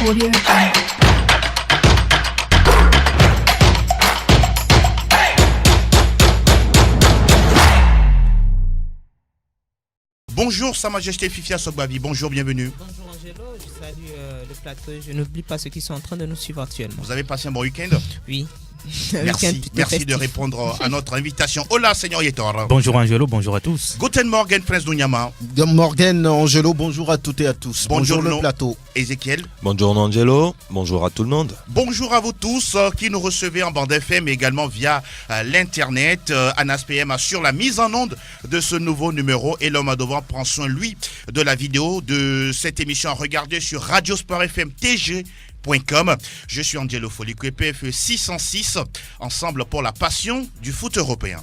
Audio Jungle. Bonjour Sa Majesté Fifia Sogbavi, bonjour, bienvenue. Bonjour Angelo, je salue le plateau et je n'oublie pas ceux qui sont en train de nous suivre actuellement. Vous avez passé un bon week-end? Oui. Merci de répondre à notre invitation. Hola, Seigneur Yetor. Bonjour Angelo, bonjour à tous. Guten Morgen, Prince Dunyama. Morgan, Angelo, bonjour à toutes et à tous. Bonjour le plateau. Ezekiel. Bonjour Angelo, bonjour à tout le monde. Bonjour à vous tous qui nous recevez en bande FM et également via l'internet. Anas PM assure la mise en onde de ce nouveau numéro et l'homme à devoir prend soin, lui, de la vidéo de cette émission à regarder sur Radio Sport FM TG.com. Je suis Angelo Folico, PFE 606, ensemble pour la passion du foot européen.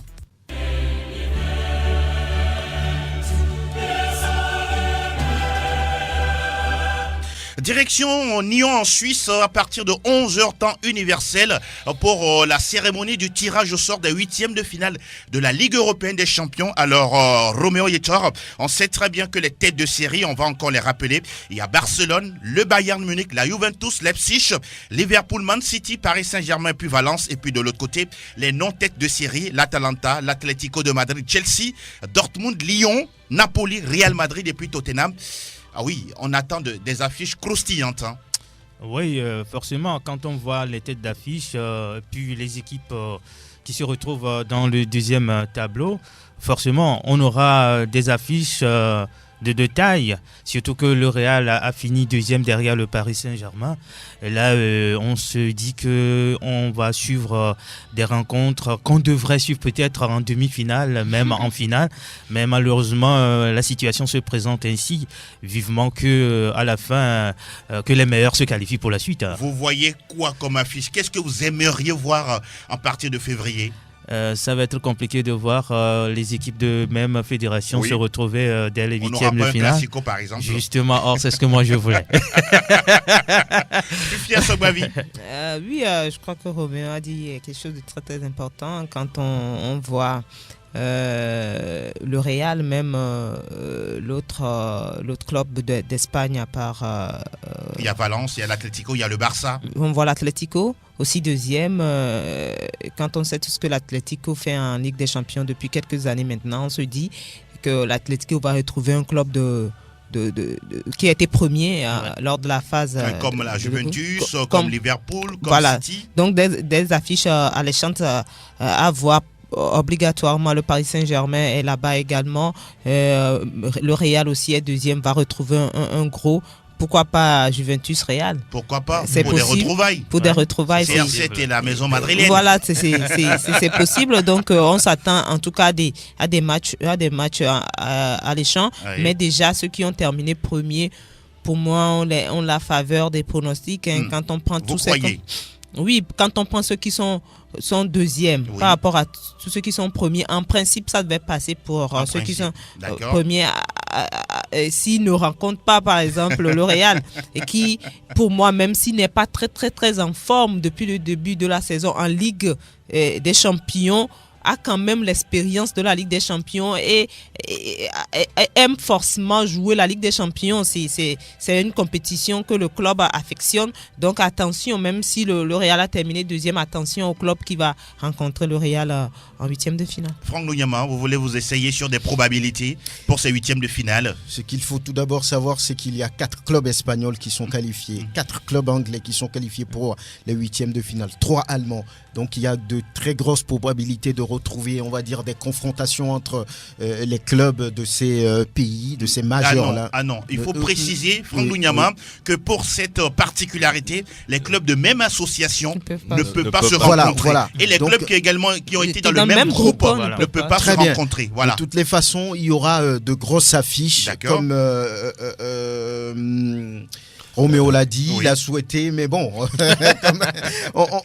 Direction Nyon en Suisse à partir de 11h temps universel pour la cérémonie du tirage au sort des huitièmes de finale de la Ligue européenne des champions. Alors Roméo Yetor, on sait très bien que les têtes de série, on va encore les rappeler, il y a Barcelone, le Bayern Munich, la Juventus, Leipzig, Liverpool, Man City, Paris Saint-Germain puis Valence, et puis de l'autre côté les non-têtes de série, l'Atalanta, l'Atlético de Madrid, Chelsea, Dortmund, Lyon, Napoli, Real Madrid et puis Tottenham. Ah oui, on attend des affiches croustillantes. Hein. Oui, forcément, quand on voit les têtes d'affiche, puis les équipes qui se retrouvent dans le deuxième tableau, forcément, on aura des affiches de taille, surtout que le Real a fini deuxième derrière le Paris Saint-Germain. Et là, on se dit qu'on va suivre des rencontres qu'on devrait suivre peut-être en demi-finale, même en finale. Mais malheureusement, la situation se présente ainsi. Vivement que à la fin, que les meilleurs se qualifient pour la suite. Vous voyez quoi comme affiche? Qu'est-ce que vous aimeriez voir en partir de février? Ça va être compliqué de voir les équipes de même fédération se retrouver dès les huitièmes de finale. On n'aura pas un classico par exemple. Justement, or c'est ce que moi je voulais. Fifia Sogbavi. Oui, je crois que Roméo a dit quelque chose de très très important quand on voit le Real, même l'autre club d'Espagne à part... il y a Valence, il y a l'Atlético, il y a le Barça. On voit l'Atlético aussi deuxième. Quand on sait tout ce que l'Atlético fait en Ligue des Champions depuis quelques années maintenant, on se dit que l'Atlético va retrouver un club qui a été premier lors de la phase... comme la Juventus, comme Liverpool, comme City. Donc des affiches alléchantes à voir. Obligatoirement, le Paris Saint-Germain est là-bas également. Le Real aussi est deuxième, va retrouver un gros. Pourquoi pas Juventus Real? Pourquoi pas? C'est pour possible, des retrouvailles. Pour des retrouvailles. CR7 et la maison madrilène. Voilà, c'est possible. Donc, on s'attend en tout cas à des matchs alléchants. Oui. Mais déjà, ceux qui ont terminé premier, pour moi, on la faveur des pronostics. Quand on prend tous ces... Oui, quand on prend ceux qui sont deuxièmes par rapport à tous ceux qui sont premiers, en principe, ça devait passer pour ceux qui sont premiers s'ils ne rencontrent pas, par exemple, le Real, et qui, pour moi, même s'il n'est pas très, très, très en forme depuis le début de la saison en Ligue des Champions, a quand même l'expérience de la Ligue des Champions et aime forcément jouer la Ligue des Champions. C'est une compétition que le club affectionne. Donc attention, même si le Real a terminé deuxième, attention au club qui va rencontrer le Real en huitième de finale. Franck Nouyama, vous voulez vous essayer sur des probabilités pour ces huitièmes de finale? Ce qu'il faut tout d'abord savoir, c'est qu'il y a 4 clubs espagnols qui sont qualifiés, 4 clubs anglais qui sont qualifiés pour les huitièmes de finale, 3 allemands. Donc il y a de très grosses probabilités de retrouver, on va dire, des confrontations entre les clubs de ces pays, de ces majeurs-là. Ah non, il faut préciser, Franck Nouyama, que pour cette particularité, les clubs de même association ne peuvent pas se rencontrer. Voilà. Et les clubs qui ont été dans le même groupe ne peuvent pas se rencontrer. Voilà. De toutes les façons, il y aura de grosses affiches comme... Roméo l'a dit, il a souhaité, mais bon,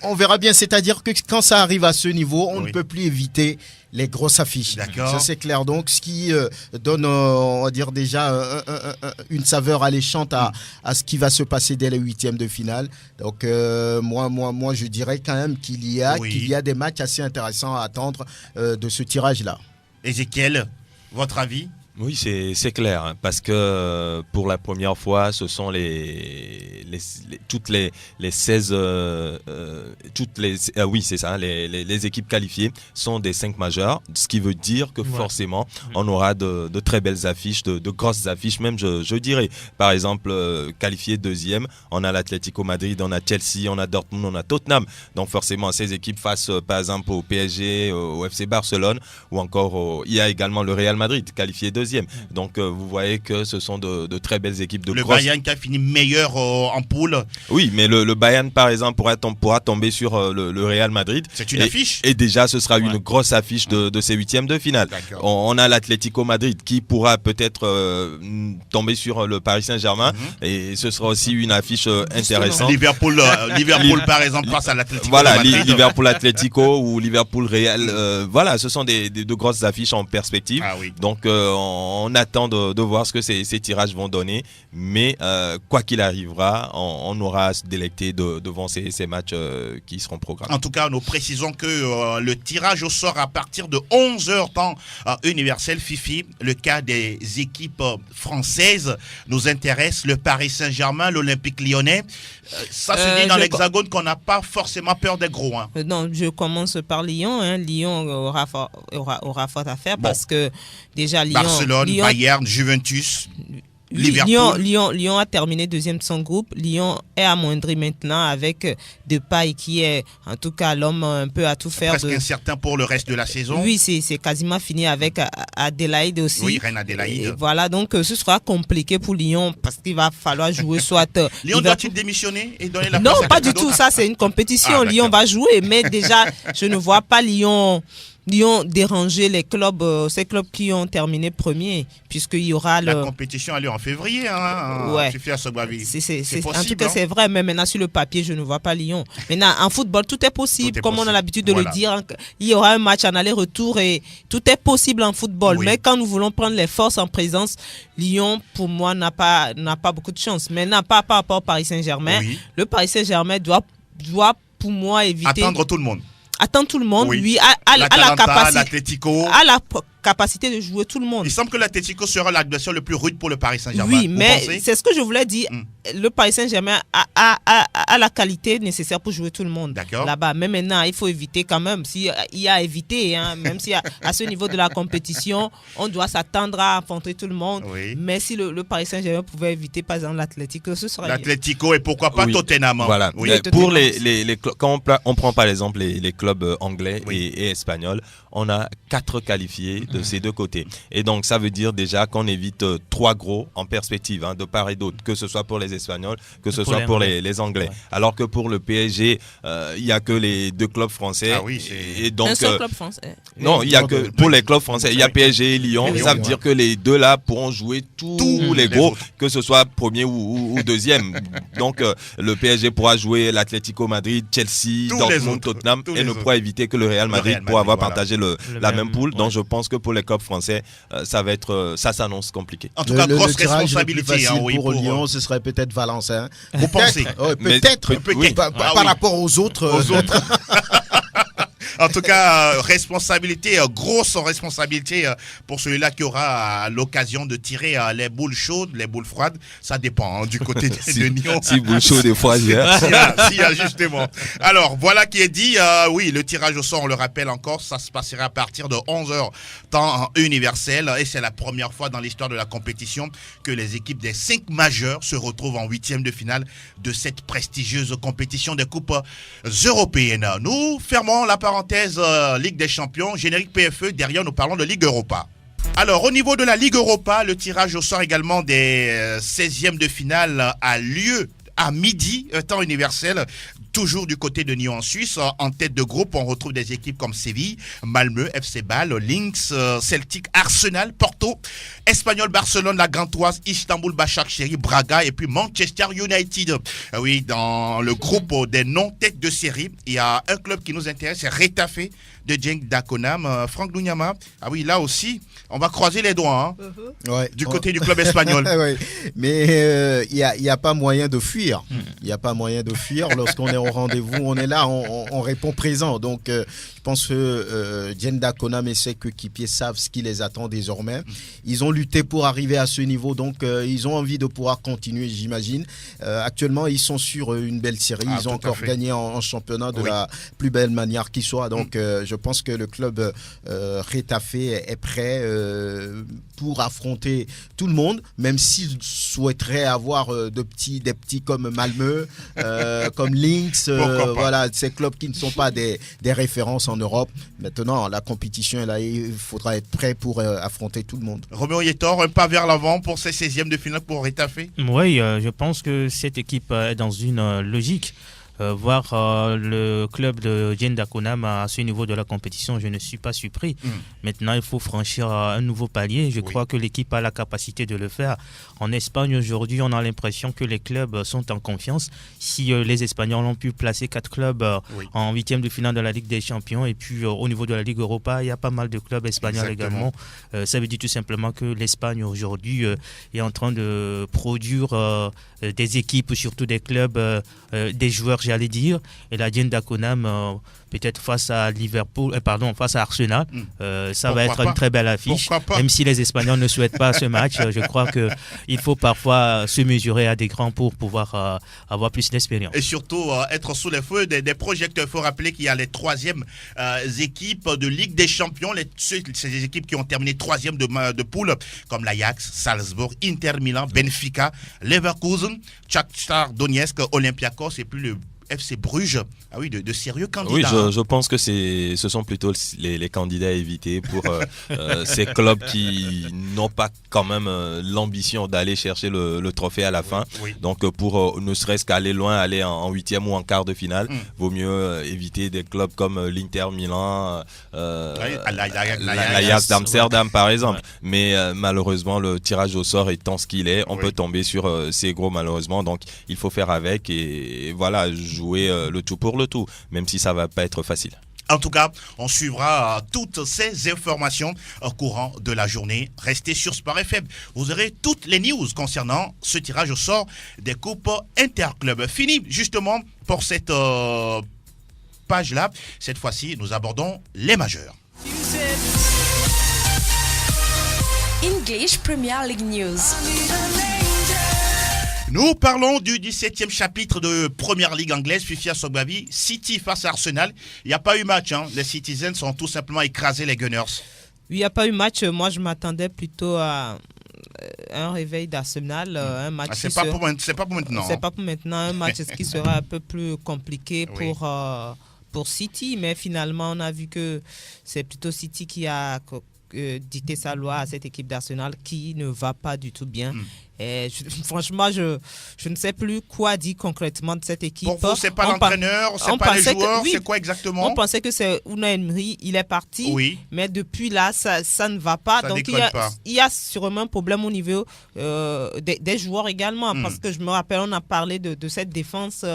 on verra bien. C'est-à-dire que quand ça arrive à ce niveau, on ne peut plus éviter les grosses affiches. Ça, c'est clair. Donc, ce qui donne, on va dire déjà, une saveur alléchante à ce qui va se passer dès les huitièmes de finale. Donc, moi, je dirais quand même qu'il y a des matchs assez intéressants à attendre de ce tirage-là. Ezekiel, votre avis? Oui, c'est clair, hein, parce que pour la première fois, ce sont toutes les 16, oui, c'est ça, les équipes qualifiées sont des 5 majeurs, ce qui veut dire que forcément, on aura de très belles affiches, de grosses affiches, même je dirais. Par exemple, qualifié deuxième, on a l'Atlético Madrid, on a Chelsea, on a Dortmund, on a Tottenham. Donc forcément, ces équipes face, par exemple, au PSG, au FC Barcelone, ou encore il y a également le Real Madrid, qualifié deuxième. Donc vous voyez que ce sont de très belles équipes. Le Bayern qui a fini meilleur en poule. Oui, mais le Bayern par exemple pourra tomber sur le Real Madrid. C'est une affiche. Et déjà ce sera une grosse affiche de ces huitièmes de finale. On a l'Atlético Madrid qui pourra peut-être tomber sur le Paris Saint-Germain et ce sera aussi une affiche intéressante. Liverpool par exemple face à l'Atlético. Voilà, Liverpool Atlético ou Liverpool Real. Voilà, ce sont de grosses affiches en perspective. Ah, oui. Donc on attend de voir ce que ces tirages vont donner, mais quoi qu'il arrivera, on aura à se délecter devant ces matchs qui seront programmés. En tout cas, nous précisons que le tirage au sort à partir de 11h temps universel Fifi, le cas des équipes françaises nous intéresse, le Paris Saint-Germain, l'Olympique Lyonnais. Ça se dit dans l'Hexagone qu'on n'a pas forcément peur des gros. Hein. Non, je commence par Lyon. Lyon aura fort à faire parce que déjà Lyon... Barcelone, Bayern, Juventus... Lyon a terminé deuxième de son groupe. Lyon est amoindri maintenant avec Depay qui est en tout cas l'homme un peu à tout faire. Presque incertain pour le reste de la saison. Oui, c'est quasiment fini avec Adélaïde aussi. Oui, Reine Adélaïde. Et voilà, donc ce sera compliqué pour Lyon parce qu'il va falloir jouer soit... Lyon doit-il démissionner et donner la place? Non, pas du tout, ça c'est une compétition. Lyon va jouer, mais déjà je ne vois pas Lyon déranger ces clubs qui ont terminé premier, puisqu'il y aura la compétition a lieu en février. Ouais. C'est possible. En tout cas, c'est vrai, mais maintenant sur le papier, je ne vois pas Lyon. Maintenant, en football, tout est possible. Comme on a l'habitude de le dire, il y aura un match en aller-retour et tout est possible en football. Oui. Mais quand nous voulons prendre les forces en présence, Lyon, pour moi, n'a pas beaucoup de chance. Maintenant, par rapport au Paris Saint-Germain, le Paris Saint-Germain doit, pour moi, éviter... Attendre tout le monde. Attends tout le monde, lui, a la capacité de jouer tout le monde. Il semble que l'Atlético sera l'adversaire le plus rude pour le Paris Saint-Germain. Oui, mais c'est ce que je voulais dire. Le Paris Saint-Germain a la qualité nécessaire pour jouer tout le monde là-bas. Mais maintenant, il faut éviter quand même. S'il y a à éviter, même si à ce niveau de la compétition, on doit s'attendre à affronter tout le monde. Oui. Mais si le Paris Saint-Germain pouvait éviter, par exemple, l'Atlético, ce serait... L'Atlético et pourquoi pas Tottenham. Voilà. Oui, pour quand on prend par exemple les clubs anglais et espagnols, on a 4 qualifiés de ces deux côtés. Et donc, ça veut dire déjà qu'on évite 3 gros en perspective, de part et d'autre, que ce soit pour les Espagnols, que ce soit pour les Anglais. Ouais. Alors que pour le PSG, il n'y a que les 2 clubs français. Ah oui, et donc, un seul club français. Non, il n'y a que pour les clubs français. Il y a PSG et Lyon. Ça veut dire que les 2 là pourront jouer tous les gros, que ce soit premier ou deuxième. Donc, le PSG pourra jouer l'Atlético Madrid, Chelsea, Dortmund, Tottenham, et ne pourra éviter que le Real Madrid pour avoir partagé la même poule. Donc, je pense que pour les clubs français, ça s'annonce compliqué. En tout cas, grosse responsabilité pour Lyon, ce serait peut-être Valence. Vous pensez? Peut-être. Par rapport aux autres. En tout cas, grosse responsabilité pour celui-là qui aura l'occasion de tirer les boules chaudes, les boules froides. Ça dépend du côté de Lyon. Si boules chaudes et froides. Si, justement. Alors, voilà qui est dit. Oui, le tirage au sort, on le rappelle encore, ça se passera à partir de 11h temps universel. Et c'est la première fois dans l'histoire de la compétition que les équipes des 5 majeurs se retrouvent en 8e de finale de cette prestigieuse compétition des coupes européennes. Nous fermons la parenthèse Ligue des Champions, générique PFE, derrière nous parlons de Ligue Europa. Alors au niveau de la Ligue Europa, le tirage au sort également des 16e de finale a lieu à midi, temps universel, toujours du côté de Nyon en Suisse. En tête de groupe, on retrouve des équipes comme Séville, Malmö, FC Bâle, Lynx, Celtic, Arsenal, Porto, Espanyol, Barcelone, la Gantoise, Istanbul, Başakşehir, Braga et puis Manchester United. Oui, dans le groupe des non-têtes de série, il y a un club qui nous intéresse, c'est Retafe de Cenk Dakonam. Franck Lunyama, ah oui, là aussi, on va croiser les doigts du côté du club espagnol. Mais il n'y a pas moyen de fuir. Il n'y a pas moyen de fuir lorsqu'on est au rendez-vous. On est là, on répond présent. Donc, je pense que Djenda Konam et ses coéquipiers savent ce qui les attend désormais. Ils ont lutté pour arriver à ce niveau, donc ils ont envie de pouvoir continuer, j'imagine. Actuellement, ils sont sur une belle série. Ils ont encore gagné en championnat de la plus belle manière qui soit. Donc, je pense que le club Retafe est prêt pour affronter tout le monde, même s'ils souhaiteraient avoir des petits comme Malmö, comme Lynx, voilà, ces clubs qui ne sont pas des références en Europe. Maintenant, la compétition est là, il faudra être prêt pour affronter tout le monde. Roméo Yetor, un pas vers l'avant pour ces 16e de finale pour Retafe. Oui, je pense que cette équipe est dans une logique. Voir le club de Djenda Konam à ce niveau de la compétition, je ne suis pas surpris. Maintenant, il faut franchir un nouveau palier. Je crois que l'équipe a la capacité de le faire. En Espagne, aujourd'hui, on a l'impression que les clubs sont en confiance. Si les Espagnols ont pu placer 4 clubs en 8e de finale de la Ligue des Champions, et puis au niveau de la Ligue Europa, il y a pas mal de clubs espagnols également. Ça veut dire tout simplement que l'Espagne, aujourd'hui, est en train de produire des équipes, surtout des clubs, des joueurs, j'allais dire, et la Djenda Konam, peut-être face à face à Arsenal, ça va être une très belle affiche. Même si les Espagnols ne souhaitent pas ce match, je crois qu'il faut parfois se mesurer à des grands pour pouvoir avoir plus d'expérience. Et surtout être sous les feux des projecteurs. Il faut rappeler qu'il y a les 3e équipes de Ligue des Champions, ces équipes qui ont terminé 3e de poule, comme l'Ajax, Salzbourg, Inter Milan, Benfica, Leverkusen, Shakhtar Donetsk, Olympiakos et puis le FC Bruges. Ah oui, de sérieux candidats. Oui, je pense que ce sont plutôt les candidats à éviter pour ces clubs qui n'ont pas quand même l'ambition d'aller chercher le trophée à la fin. Donc pour ne serait-ce qu'aller loin, aller en 8e ou en quart de finale, vaut mieux éviter des clubs comme l'Inter Milan, l'Ajax d'Amsterdam par exemple. Mais malheureusement, le tirage au sort étant ce qu'il est, on peut tomber sur ces gros malheureusement. Donc il faut faire avec et voilà, jouer le tout pour le tout, même si ça va pas être facile. En tout cas, on suivra toutes ces informations au courant de la journée. Restez sur Sport FM. Vous aurez toutes les news concernant ce tirage au sort des coupes interclubs. Fini justement pour cette page-là. Cette fois-ci, nous abordons les majeurs. English Premier League News. Nous parlons du 17e chapitre de Première Ligue anglaise, Fifia Sogbavi, City face à Arsenal. Il n'y a pas eu match, Les Citizens ont tout simplement écrasé les Gunners. Oui, il n'y a pas eu match. Moi, je m'attendais plutôt à un réveil d'Arsenal, un match. C'est pas pour maintenant. C'est pas pour maintenant. Un match qui sera un peu plus compliqué pour City, mais finalement, on a vu que c'est plutôt City qui a dicté sa loi à cette équipe d'Arsenal qui ne va pas du tout bien. Et franchement, je ne sais plus quoi dire concrètement de cette équipe. Pour vous, c'est pas l'entraîneur, c'est pas les joueurs, c'est quoi exactement? On pensait que c'est Unai Emery, il est parti, mais depuis là, ça ne va pas. Donc il y a sûrement un problème au niveau des joueurs également, parce que je me rappelle, on a parlé de cette défense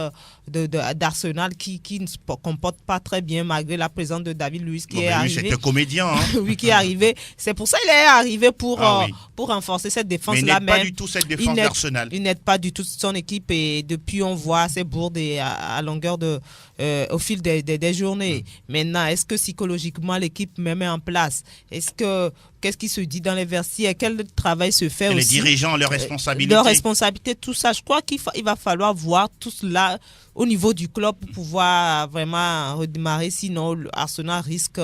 d'Arsenal qui ne se comporte pas très bien malgré la présence de David Luiz qui est arrivé. C'était comédien. Oui, qui est arrivé. C'est pour ça qu'il est arrivé pour renforcer cette défense-là. Mais il n'aide pas du tout cette défense d'Arsenal. Il n'aide pas du tout son équipe et depuis on voit ces bourdes à longueur au fil des journées. Maintenant, est-ce que psychologiquement l'équipe me met en place? Qu'est-ce qui se dit dans les vestiaires? Quel travail se fait aussi? Les dirigeants, leurs responsabilités. Leurs responsabilités, tout ça. Je crois qu'il va falloir voir tout cela au niveau du club pour pouvoir vraiment redémarrer. Sinon, Arsenal risque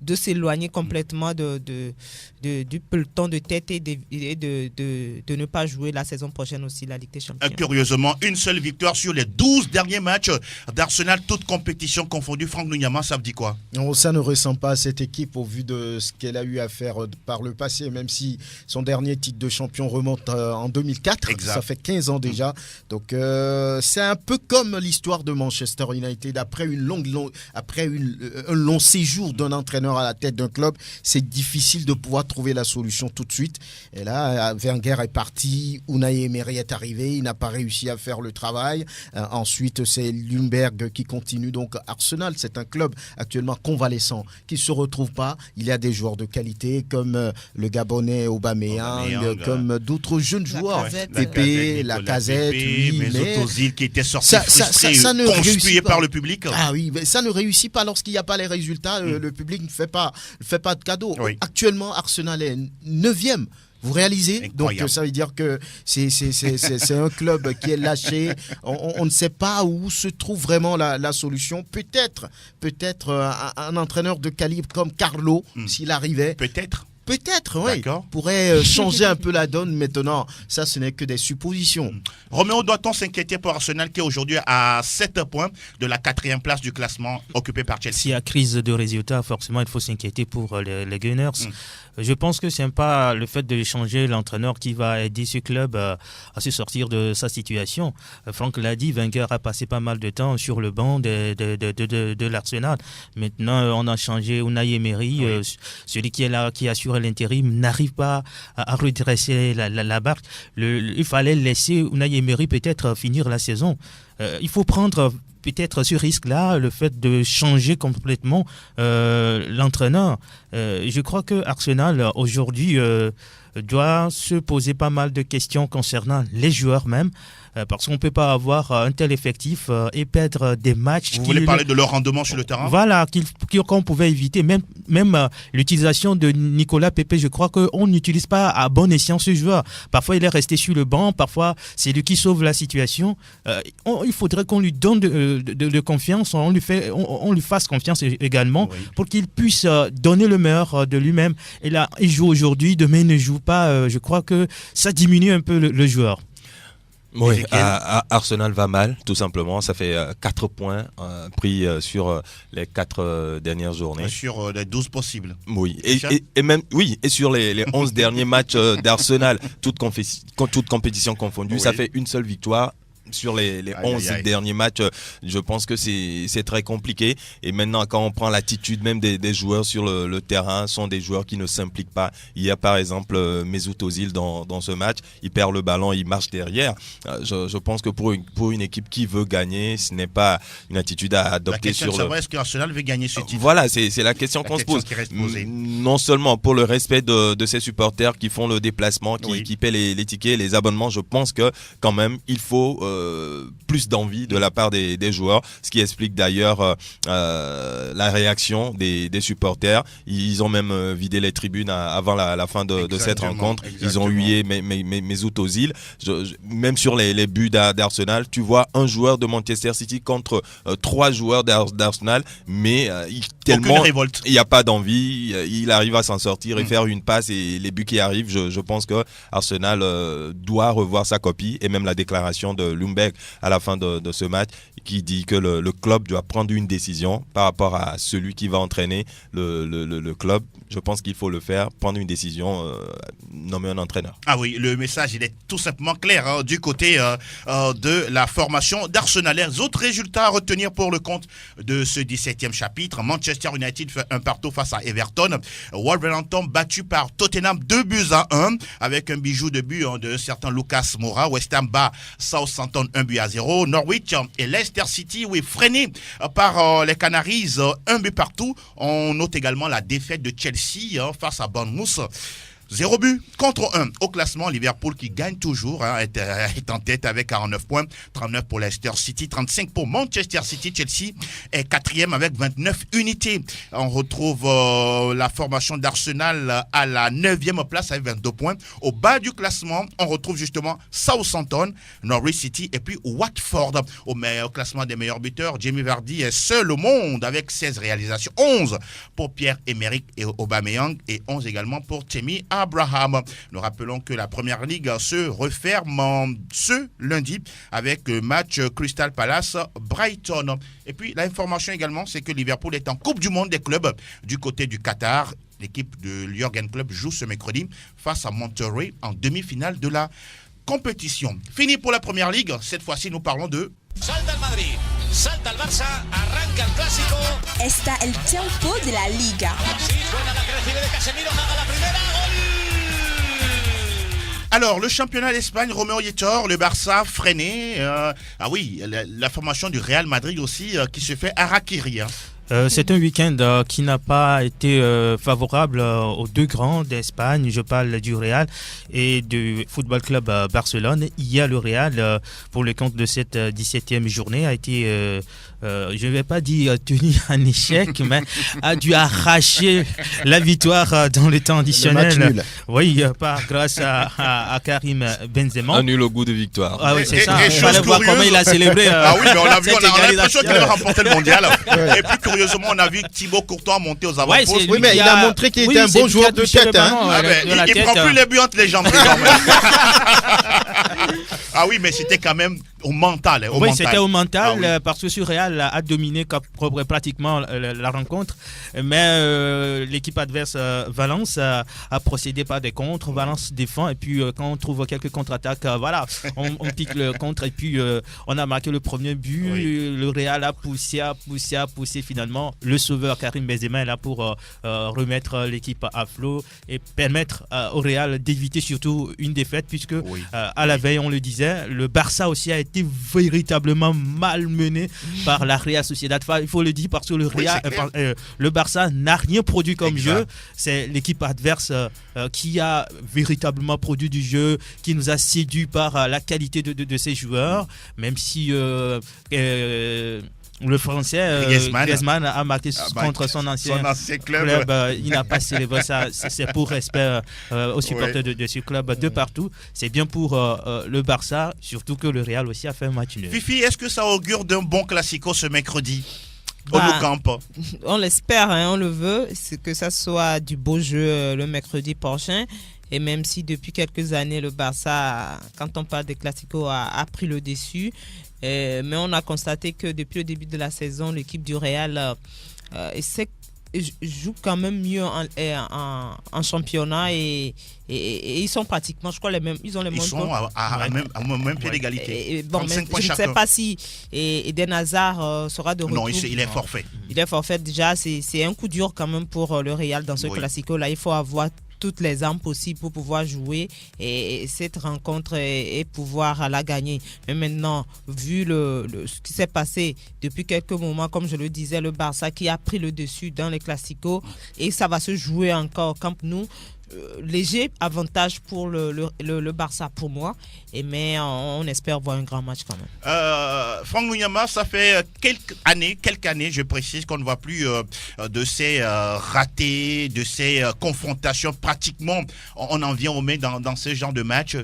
de s'éloigner complètement du peloton de tête et de ne pas jouer la saison prochaine aussi la Ligue des Champions. Curieusement, une seule victoire sur les 12 derniers matchs d'Arsenal, toute compétition confondue. Franck Nuyama, ça veut dire quoi? Non, ça ne ressemble pas à cette équipe au vu de ce qu'elle a eu à faire par le passé, même si son dernier titre de champion remonte en 2004. Exact. Ça fait 15 ans déjà. Donc c'est un peu comme l'histoire de Manchester United. Après un long séjour d'un entraîneur à la tête d'un club, c'est difficile de pouvoir trouver la solution tout de suite. Et là, Wenger est parti, Unai Emery est arrivé, il n'a pas réussi à faire le travail. Ensuite, c'est Ljungberg qui continue. Donc Arsenal, c'est un club actuellement convalescent qui ne se retrouve pas. Il y a des joueurs de qualité comme le Gabonais Aubameyang, comme d'autres jeunes joueurs. Pépé, Lacazette, oui, mais Ozil qui était sorti frustré, conspué par le public. Ah oui, mais ça ne réussit pas lorsqu'il n'y a pas les résultats. Le public ne fait pas de cadeau. Oui. Actuellement, Arsenal est 9e. Vous réalisez? Incroyable. Donc ça veut dire que c'est un club qui est lâché. On ne sait pas où se trouve vraiment la solution. Peut-être un entraîneur de calibre comme Carlo, s'il arrivait. Peut-être, oui. Pourrait changer un peu la donne maintenant. Ça, ce n'est que des suppositions. Roméo, doit-on s'inquiéter pour Arsenal qui est aujourd'hui à 7 points de la 4e place du classement occupé par Chelsea? S'il y a crise de résultats, forcément, il faut s'inquiéter pour les Gunners. Je pense que ce n'est pas le fait de changer l'entraîneur qui va aider ce club à se sortir de sa situation. Franck l'a dit, Wenger a passé pas mal de temps sur le banc de l'Arsenal. Maintenant, on a changé Unai Emery, celui qui est là, qui assure l'intérim, n'arrive pas à redresser la barque. Il fallait laisser Unai Emery peut-être finir la saison. Il faut prendre peut-être ce risque-là, le fait de changer complètement l'entraîneur. Je crois que Arsenal aujourd'hui doit se poser pas mal de questions concernant les joueurs même, parce qu'on ne peut pas avoir un tel effectif et perdre des matchs. Vous voulez parler de leur rendement sur le terrain? Voilà, qu'on pouvait éviter. Même l'utilisation de Nicolas Pepe, je crois qu'on n'utilise pas à bon escient ce joueur. Parfois, il est resté sur le banc, parfois, c'est lui qui sauve la situation. Il faudrait qu'on lui donne de confiance, on lui fasse confiance également, pour qu'il puisse donner le meilleur de lui-même. Et là, il joue aujourd'hui, demain, il ne joue pas. Je crois que ça diminue un peu le joueur. Oui, Arsenal va mal, tout simplement. Ça fait 4 points pris sur les 4 dernières journées. Sur les 12 possibles. Oui, et même et sur les 11 derniers matchs d'Arsenal, toute compétition confondue, ça fait une seule victoire. Sur les 11 derniers matchs, je pense que c'est très compliqué. Et maintenant, quand on prend l'attitude même des joueurs sur le terrain, sont des joueurs qui ne s'impliquent pas. Hier, par exemple, Mesut Ozil dans ce match, il perd le ballon, il marche derrière. Je pense que pour une équipe qui veut gagner, ce n'est pas une attitude à adopter. La question est-ce que Arsenal veut gagner ce titre? Voilà, c'est la question qu'on se pose. Non seulement pour le respect de ses supporters qui font le déplacement, qui paient les tickets, les abonnements, je pense que quand même, il faut plus d'envie de la part des joueurs, ce qui explique d'ailleurs la réaction des supporters. Ils ont même vidé les tribunes avant la fin de cette rencontre. Ils ont hué Mesut Ozil. Même sur les buts d'Arsenal, tu vois un joueur de Manchester City contre 3 joueurs d'Arsenal, mais tellement il n'y a pas d'envie, il arrive à s'en sortir et faire une passe, et les buts qui arrivent, je pense que Arsenal doit revoir sa copie, et même la déclaration de Ljungberg à la fin de ce match qui dit que le club doit prendre une décision par rapport à celui qui va entraîner le club. Je pense qu'il faut le faire, prendre une décision, nommer un entraîneur. Ah oui, le message il est tout simplement clair du côté de la formation d'Arsenal. Les autres résultats à retenir pour le compte de ce 17e chapitre: Manchester United fait un partout face à Everton. Wolverhampton battu par Tottenham 2-1 avec un bijou de but de certain Lucas Moura. West Ham bat Southampton 1-0. Norwich et Leicester City freiné par les Canaries 1 but partout. On note également la défaite de Chelsea face à Bournemouth. 0 but contre 1 au classement. Liverpool qui gagne toujours est en tête avec 49 points, 39 pour Leicester City, 35 pour Manchester City. Chelsea est 4e avec 29 unités. On retrouve la formation d'Arsenal à la 9e place avec 22 points. Au bas du classement, on retrouve justement Southampton, Norwich City et puis Watford. Au classement des meilleurs buteurs, Jamie Vardy est seul au monde avec 16 réalisations, 11 pour Pierre-Emerick et Aubameyang et 11 également pour Tammy Abraham. Nous rappelons que la Première Ligue se referme ce lundi avec le match Crystal Palace-Brighton. Et puis l'information également, c'est que Liverpool est en Coupe du Monde des clubs du côté du Qatar. L'équipe de Jürgen Klopp joue ce mercredi face à Monterrey en demi-finale de la compétition. Fini pour la Première Ligue. Cette fois-ci, nous parlons de... Salta el Madrid, salta el Barça, arranca el Clásico. Está el tiempo de la Liga. Sí, suena la que recibe de Casemiro, haga la primera, gol. Alors, le championnat d'Espagne, Roméo Yetor, le Barça freiné. La formation du Real Madrid aussi qui se fait harakiri. C'est un week-end qui n'a pas été favorable aux deux grands d'Espagne. Je parle du Real et du Football Club Barcelone. Hier, le Real, pour le compte de cette 17e journée, a été, je ne vais pas dire tenu en échec, mais a dû arracher la victoire dans le temps additionnel. Oui, grâce à Karim Benzema. Un nul au goût de victoire. Ah oui, c'est ça. Il fallait voir comment il a célébré. Ah oui, mais on a l'impression qu'il a remporté le mondial. Et puis, curieusement, on a vu Thibaut Courtois monter aux avant-postes. Oui, mais il a montré qu'il était un bon joueur de tête. Il prend plus les buts entre les jambes. Ah oui, mais c'était quand même au mental. C'était au mental parce que sur Real a dominé pratiquement la rencontre. Mais l'équipe adverse, Valence, a procédé par des contres. Valence défend et puis quand on trouve quelques contre-attaques, on pique le contre et puis on a marqué le premier but. Oui. Le Real a poussé finalement. Le sauveur Karim Benzema est là pour remettre l'équipe à flot et permettre au Real d'éviter surtout une défaite puisque à la veille, on le disait, le Barça aussi a été véritablement malmené par la Real Sociedad. Il faut le dire parce que le Barça n'a rien produit comme jeu. C'est l'équipe adverse qui a véritablement produit du jeu, qui nous a séduit par la qualité de ses joueurs, même si le Français Griezmann a marqué contre son ancien club. Il n'a pas célébré ça. C'est pour respect aux supporters de ce club de partout. C'est bien pour le Barça, surtout que le Real aussi a fait un match nul. Fifi, est-ce que ça augure d'un bon classico ce mercredi au Camp? On l'espère, on le veut, c'est que ça soit du beau jeu le mercredi prochain. Et même si depuis quelques années, le Barça, quand on parle des classicos, a pris le dessus. Mais on a constaté que depuis le début de la saison, l'équipe du Real joue quand même mieux en championnat et ils sont pratiquement, je crois, les mêmes. Ils ont les mêmes. Ils sont à même pied d'égalité. Je ne sais pas si Eden Hazard sera de retour. Non, il est forfait. Il est forfait déjà. C'est un coup dur quand même pour le Real dans ce classico-là. Il faut avoir toutes les armes possibles pour pouvoir jouer et cette rencontre et pouvoir la gagner. Mais maintenant, vu ce qui s'est passé depuis quelques moments, comme je le disais, le Barça qui a pris le dessus dans les classicos et ça va se jouer encore au Camp Nou. Léger avantage pour le Barça pour moi, mais on espère voir un grand match quand même. Franck Mougnama, ça fait quelques années, je précise, qu'on ne voit plus de ces ratés, de ces confrontations. Pratiquement, on en vient au mai dans ce genre de match.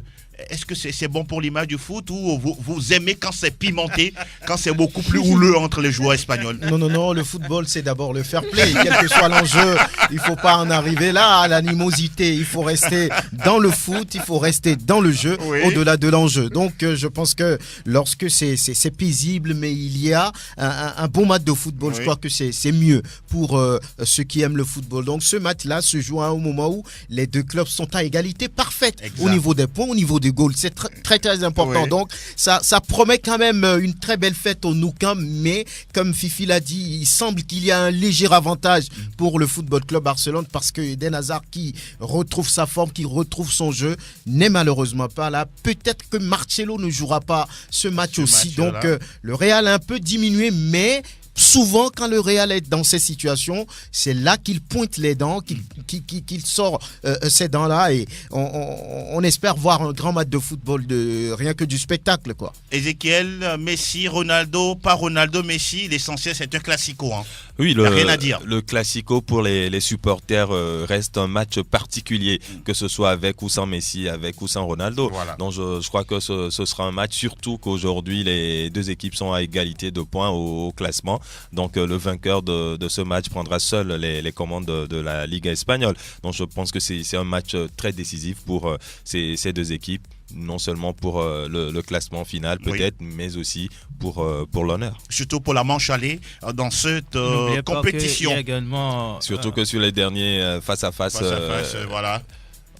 Est-ce que c'est bon pour l'image du foot ou vous aimez quand c'est pimenté, quand c'est beaucoup plus houleux entre les joueurs espagnols? Non, le football c'est d'abord le fair play, quel que soit l'enjeu, il ne faut pas en arriver là à l'animosité, il faut rester dans le foot, il faut rester dans le jeu au-delà de l'enjeu. Donc je pense que lorsque c'est paisible, mais il y a un bon match de football, je crois que c'est mieux pour ceux qui aiment le football. Donc ce match-là se joue à un moment où les deux clubs sont à égalité parfaite au niveau des points, au niveau des goals. C'est très très important. Donc ça promet quand même une très belle fête au Nou Camp, mais comme Fifi l'a dit, il semble qu'il y a un léger avantage pour le Football Club Barcelone parce que Eden Hazard qui retrouve sa forme, qui retrouve son jeu, n'est malheureusement pas là. Peut-être que Marcelo ne jouera pas ce match aussi. Donc le Real a un peu diminué, mais souvent, quand le Real est dans ces situations, c'est là qu'il pointe les dents, qu'il sort ces dents-là et on espère voir un grand match de football, rien que du spectacle, quoi. Ezequiel, Messi, Ronaldo, pas Ronaldo, Messi, l'essentiel c'est un classico. Oui, rien à dire. Le classico pour les supporters reste un match particulier, que ce soit avec ou sans Messi, avec ou sans Ronaldo. Voilà. Donc je crois que ce sera un match, surtout qu'aujourd'hui les deux équipes sont à égalité de points au classement. Donc le vainqueur de ce match prendra seul les commandes de la Ligue espagnole. Donc je pense que c'est un match très décisif pour ces deux équipes. Non seulement pour le classement final peut-être, mais aussi pour l'honneur. Surtout pour la manche aller dans cette compétition. Surtout que sur les derniers face-à-face, voilà.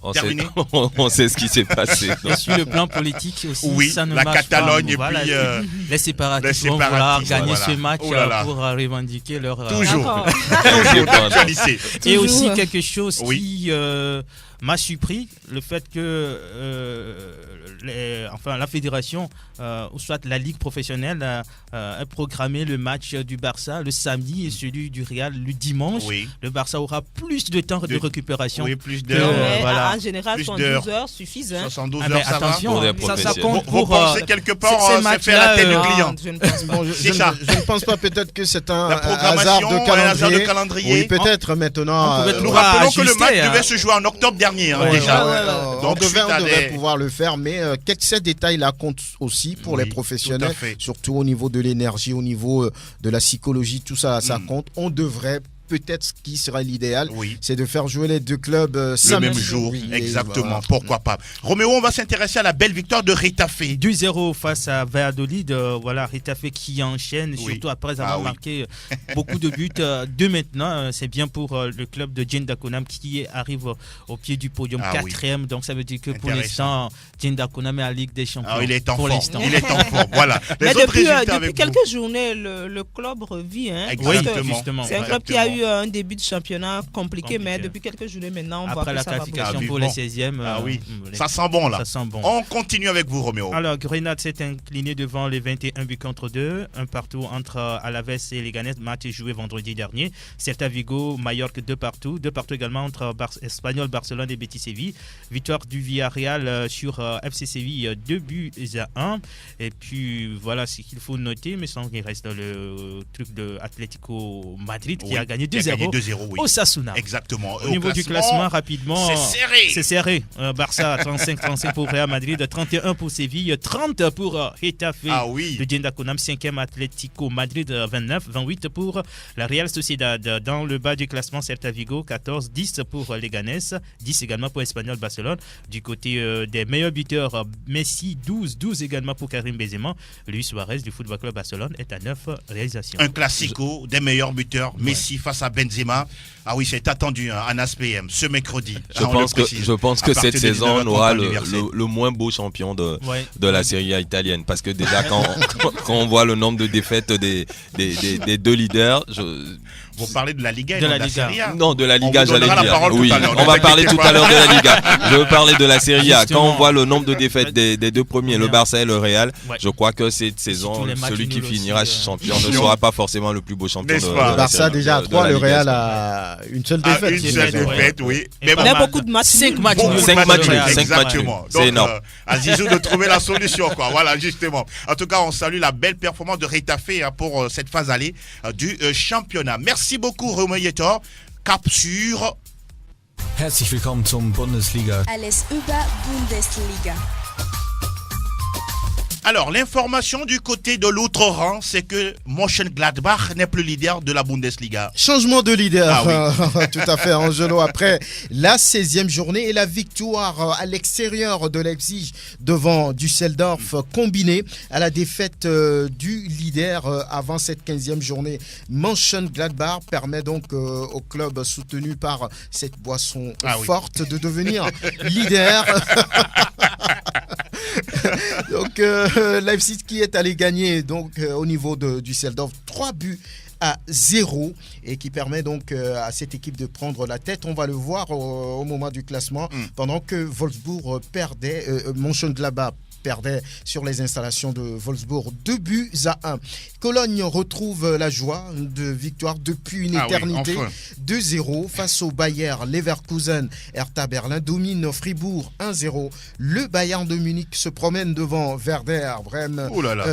On sait ce qui s'est passé. Et sur le plan politique aussi, ça ne marche Catalogne pas. Et puis les séparatistes vont vouloir gagner ce match pour revendiquer leur... Toujours. Et aussi quelque chose qui m'a surpris le fait que la fédération, ou soit la ligue professionnelle, a programmé le match du Barça le samedi et celui du Real le dimanche. Oui. Le Barça aura plus de temps de récupération. Oui, plus d'heures. En général, 72 heures suffisent. 72 heures, ça Attention, va. Ça compte Vous pour pensez quelque part c'est faire la tête du client. Je ne pense pas. Je ne pense pas, peut-être que c'est un programmation, hasard de un calendrier. Oui, peut-être maintenant. Nous rappelons que le match devait se jouer en octobre dernier, déjà. Donc, on devait pouvoir le faire, mais ces détails-là comptent aussi pour les professionnels, surtout au niveau de l'énergie, au niveau de la psychologie, tout ça, ça compte. On devrait peut-être ce qui sera l'idéal, c'est de faire jouer les deux clubs le même jour. Exactement, voilà. Pourquoi pas. Roméo, on va s'intéresser à la belle victoire de Retafe. 2-0 face à Valladolid. Voilà, Retafe qui enchaîne, surtout après avoir marqué beaucoup de buts. Deux maintenant, c'est bien pour le club de Jane Dakonam qui arrive au pied du podium, 4e. Donc ça veut dire que pour l'instant, Jane Dakonam est à la Ligue des Champions. Il est en forme. Il est en forme. Voilà. Mais depuis quelques journées, le club revit. Exactement. C'est un club qui a eu un début de championnat compliqué, mais depuis quelques journées maintenant, on voit que la ça va qualification pour les 16e. Ça sent bon là. Ça sent bon. On continue avec vous, Roméo. Alors, Grenade s'est incliné devant les 21 buts contre 2. Un partout entre Alaves et Leganés. Match joué vendredi dernier. Celta Vigo, Mallorca 2 partout. 2 partout également entre Espanyol, Barcelone et Betis Séville. Victoire du Villarreal sur FC Séville, 2 buts à 1. Et puis voilà ce qu'il faut noter, mais sans qu'il reste le truc de Atlético Madrid qui a gagné 2-0 au Osasuna. Exactement. Au niveau du classement, rapidement, c'est serré. Barça 35 pour Real Madrid, 31 pour Séville, 30 pour Retafe de Jane Dakonam, 5e Atlético Madrid, 28 pour la Real Sociedad. Dans le bas du classement, Celta Vigo, 14, 10 pour Leganés, 10 également pour Espanyol Barcelone. Du côté des meilleurs buteurs, Messi, 12 également pour Karim Benzema. Luis Suarez du Football Club Barcelone est à 9 réalisations. Un classico des meilleurs buteurs, Messi face à Benzema. C'est attendu en ASPM ce mercredi. Je pense que cette saison, on aura le moins beau champion de la Serie A italienne. Parce que déjà, quand on voit le nombre de défaites des deux leaders... Vous parlez de la Liga et de la Serie A. Non, de la Liga, j'allais dire. Oui, on va parler tout à l'heure de la Liga. Je veux parler de la Serie A. Quand on voit le nombre de défaites des deux premiers, le Barça et le Real, je crois que cette saison, celui qui finira champion ne sera pas forcément le plus beau champion de la Serie A. Le Barça déjà à 3, le Real a une seule défaite. Une seule défaite, oui. Mais beaucoup de matchs. 5 matchs. Exactement. C'est énorme. À Zizou de trouver la solution, quoi. Voilà, justement. En tout cas, on salue la belle performance de Retafe pour cette phase allée du championnat. Merci beaucoup, Roméo Yetor. Cap sur. Herzlich willkommen zum Bundesliga. Alles über Bundesliga. Alors, l'information du côté de l'autre rang, c'est que Mönchengladbach n'est plus leader de la Bundesliga. Changement de leader, tout à fait, Angelo, après la 16e journée et la victoire à l'extérieur de Leipzig devant Düsseldorf, combinée à la défaite du leader avant cette 15e journée. Mönchengladbach permet donc au club soutenu par cette boisson forte de devenir leader. Donc Leipzig qui est allé gagner donc au niveau de Düsseldorf 3-0 et qui permet donc à cette équipe de prendre la tête. On va le voir au moment du classement pendant que Wolfsburg perdait, Mönchengladbach perdait sur les installations de Wolfsburg 2-1. Cologne retrouve la joie de victoire depuis une éternité. 2-0 face au Bayer Leverkusen. Hertha Berlin domine Fribourg 1-0. Le Bayern de Munich se promène devant Werder Bremen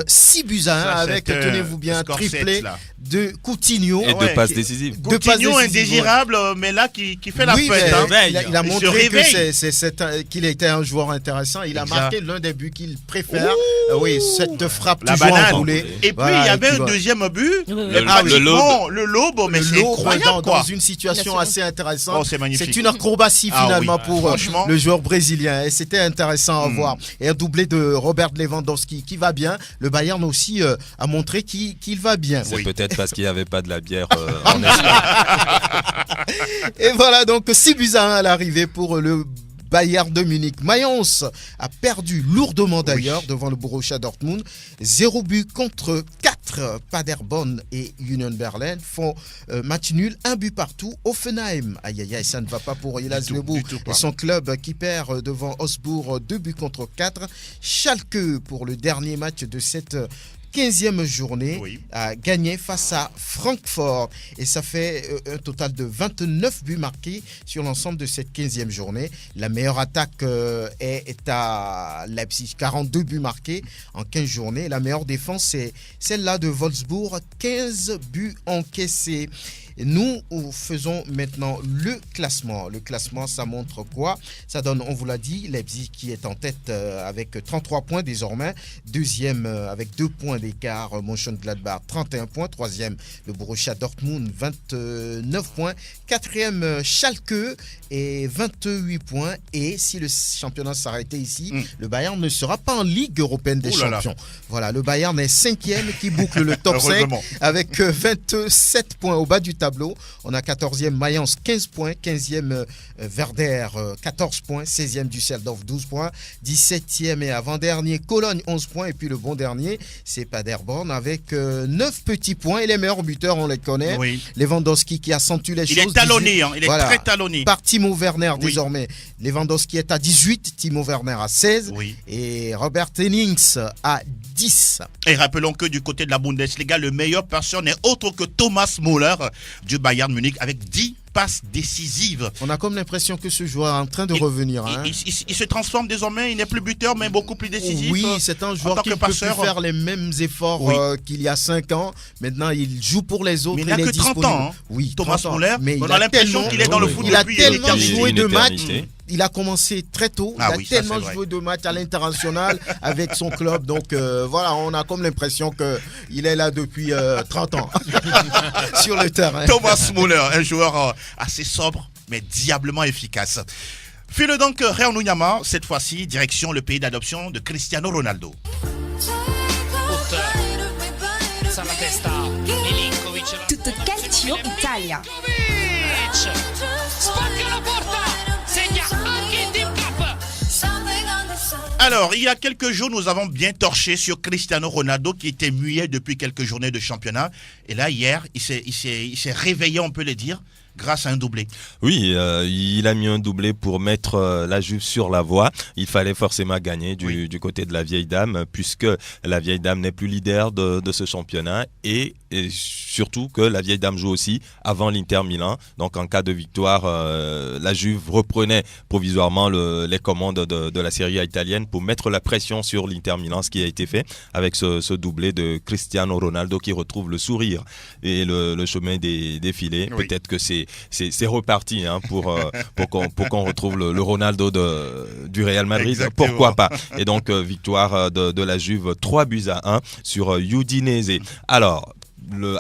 6-1 avec, tenez-vous bien, triplé de Coutinho. Et deux passes décisives. Coutinho indésirable, mais là qui fait la fête. Il a montré qu'il était un joueur intéressant. Il a marqué l'un des buts qu'il préfère. Cette frappe la toujours banane. enroulée. Et puis il y avait un deuxième but. Le lobe, mais c'est incroyable dans une situation assez intéressante. C'est magnifique. C'est une acrobatie finalement pour le joueur brésilien. Et c'était intéressant à voir. Et un doublé de Robert Lewandowski qui va bien. Le Bayern aussi a montré qu'il va bien. C'est peut-être parce qu'il n'y avait pas de la bière en Espagne. Et voilà donc 6-1 à l'arrivée pour le Bayern de Munich. Mayence a perdu lourdement d'ailleurs devant le Borussia Dortmund. 0 but contre 4. Paderborn et Union Berlin font match nul, 1 but partout. Offenheim, aïe aïe aïe, ça ne va pas pour Hellas Lebourg et son club qui perd devant Augsbourg 2 buts contre 4. Schalke pour le dernier match de cette 15e journée a gagné face à Francfort et ça fait un total de 29 buts marqués sur l'ensemble de cette 15e journée. La meilleure attaque est à Leipzig, 42 buts marqués en 15 journées. La meilleure défense c'est celle-là de Wolfsburg, 15 buts encaissés. Nous faisons maintenant le classement. Le classement, ça montre quoi? Ça donne, on vous l'a dit, Leipzig qui est en tête avec 33 points désormais. Deuxième avec 2 points d'écart, Mönchengladbach 31 points. Troisième, le Borussia Dortmund 29 points. Quatrième, Schalke et 28 points. Et si le championnat s'arrêtait ici, le Bayern ne sera pas en Ligue européenne des champions. Voilà, le Bayern est 5e qui boucle le top 5 avec 27 points au bas du tableau. On a 14e Mayence 15 points, 15e Werder 14 points, 16e Düsseldorf 12 points, 17e et avant-dernier Cologne 11 points et puis le bon dernier c'est Paderborn avec 9 petits points et les meilleurs buteurs on les connaît. Lewandowski qui accentue les choses. Il est talonné, il est très talonné. Par Timo Werner désormais. Lewandowski est à 18, Timo Werner à 16 et Robert Hennings à 10. Et rappelons que du côté de la Bundesliga, le meilleur passeur n'est autre que Thomas Müller du Bayern Munich avec 10 passes décisives. On a comme l'impression que ce joueur est en train de revenir. Il se transforme désormais, il n'est plus buteur mais beaucoup plus décisif. Oui, c'est un joueur qui peut plus faire les mêmes efforts qu'il y a 5 ans. Maintenant, il joue pour les autres. Mais il n'a que 30 ans. Oui, Thomas Müller, mais on a l'impression qu'il est dans le foot depuis il a tellement joué de matchs. Il a commencé très tôt. Il a tellement joué de matchs à l'international avec son club. Donc voilà, on a comme l'impression qu'il est là depuis 30 ans sur le terrain. Thomas Müller, un joueur assez sobre mais diablement efficace. File donc Real Nunyama, cette fois-ci direction le pays d'adoption de Cristiano Ronaldo. Tutto calcio Italia. Alors, il y a quelques jours, nous avons bien torché sur Cristiano Ronaldo qui était muet depuis quelques journées de championnat. Et là, hier, il s'est réveillé, on peut le dire, grâce à un doublé. Oui, il a mis un doublé pour mettre la Juve sur la voie. Il fallait forcément gagner du côté de la vieille dame, puisque la vieille dame n'est plus leader de ce championnat et surtout que la vieille dame joue aussi avant l'Inter Milan. Donc en cas de victoire, la Juve reprenait provisoirement les commandes de la Serie A italienne pour mettre la pression sur l'Inter Milan, ce qui a été fait avec ce doublé de Cristiano Ronaldo qui retrouve le sourire et le chemin des filets. Peut-être que c'est reparti pour qu'on retrouve le Ronaldo du Real Madrid. Exactement. Pourquoi pas. Et donc victoire de la Juve 3-1 sur Udinese. Alors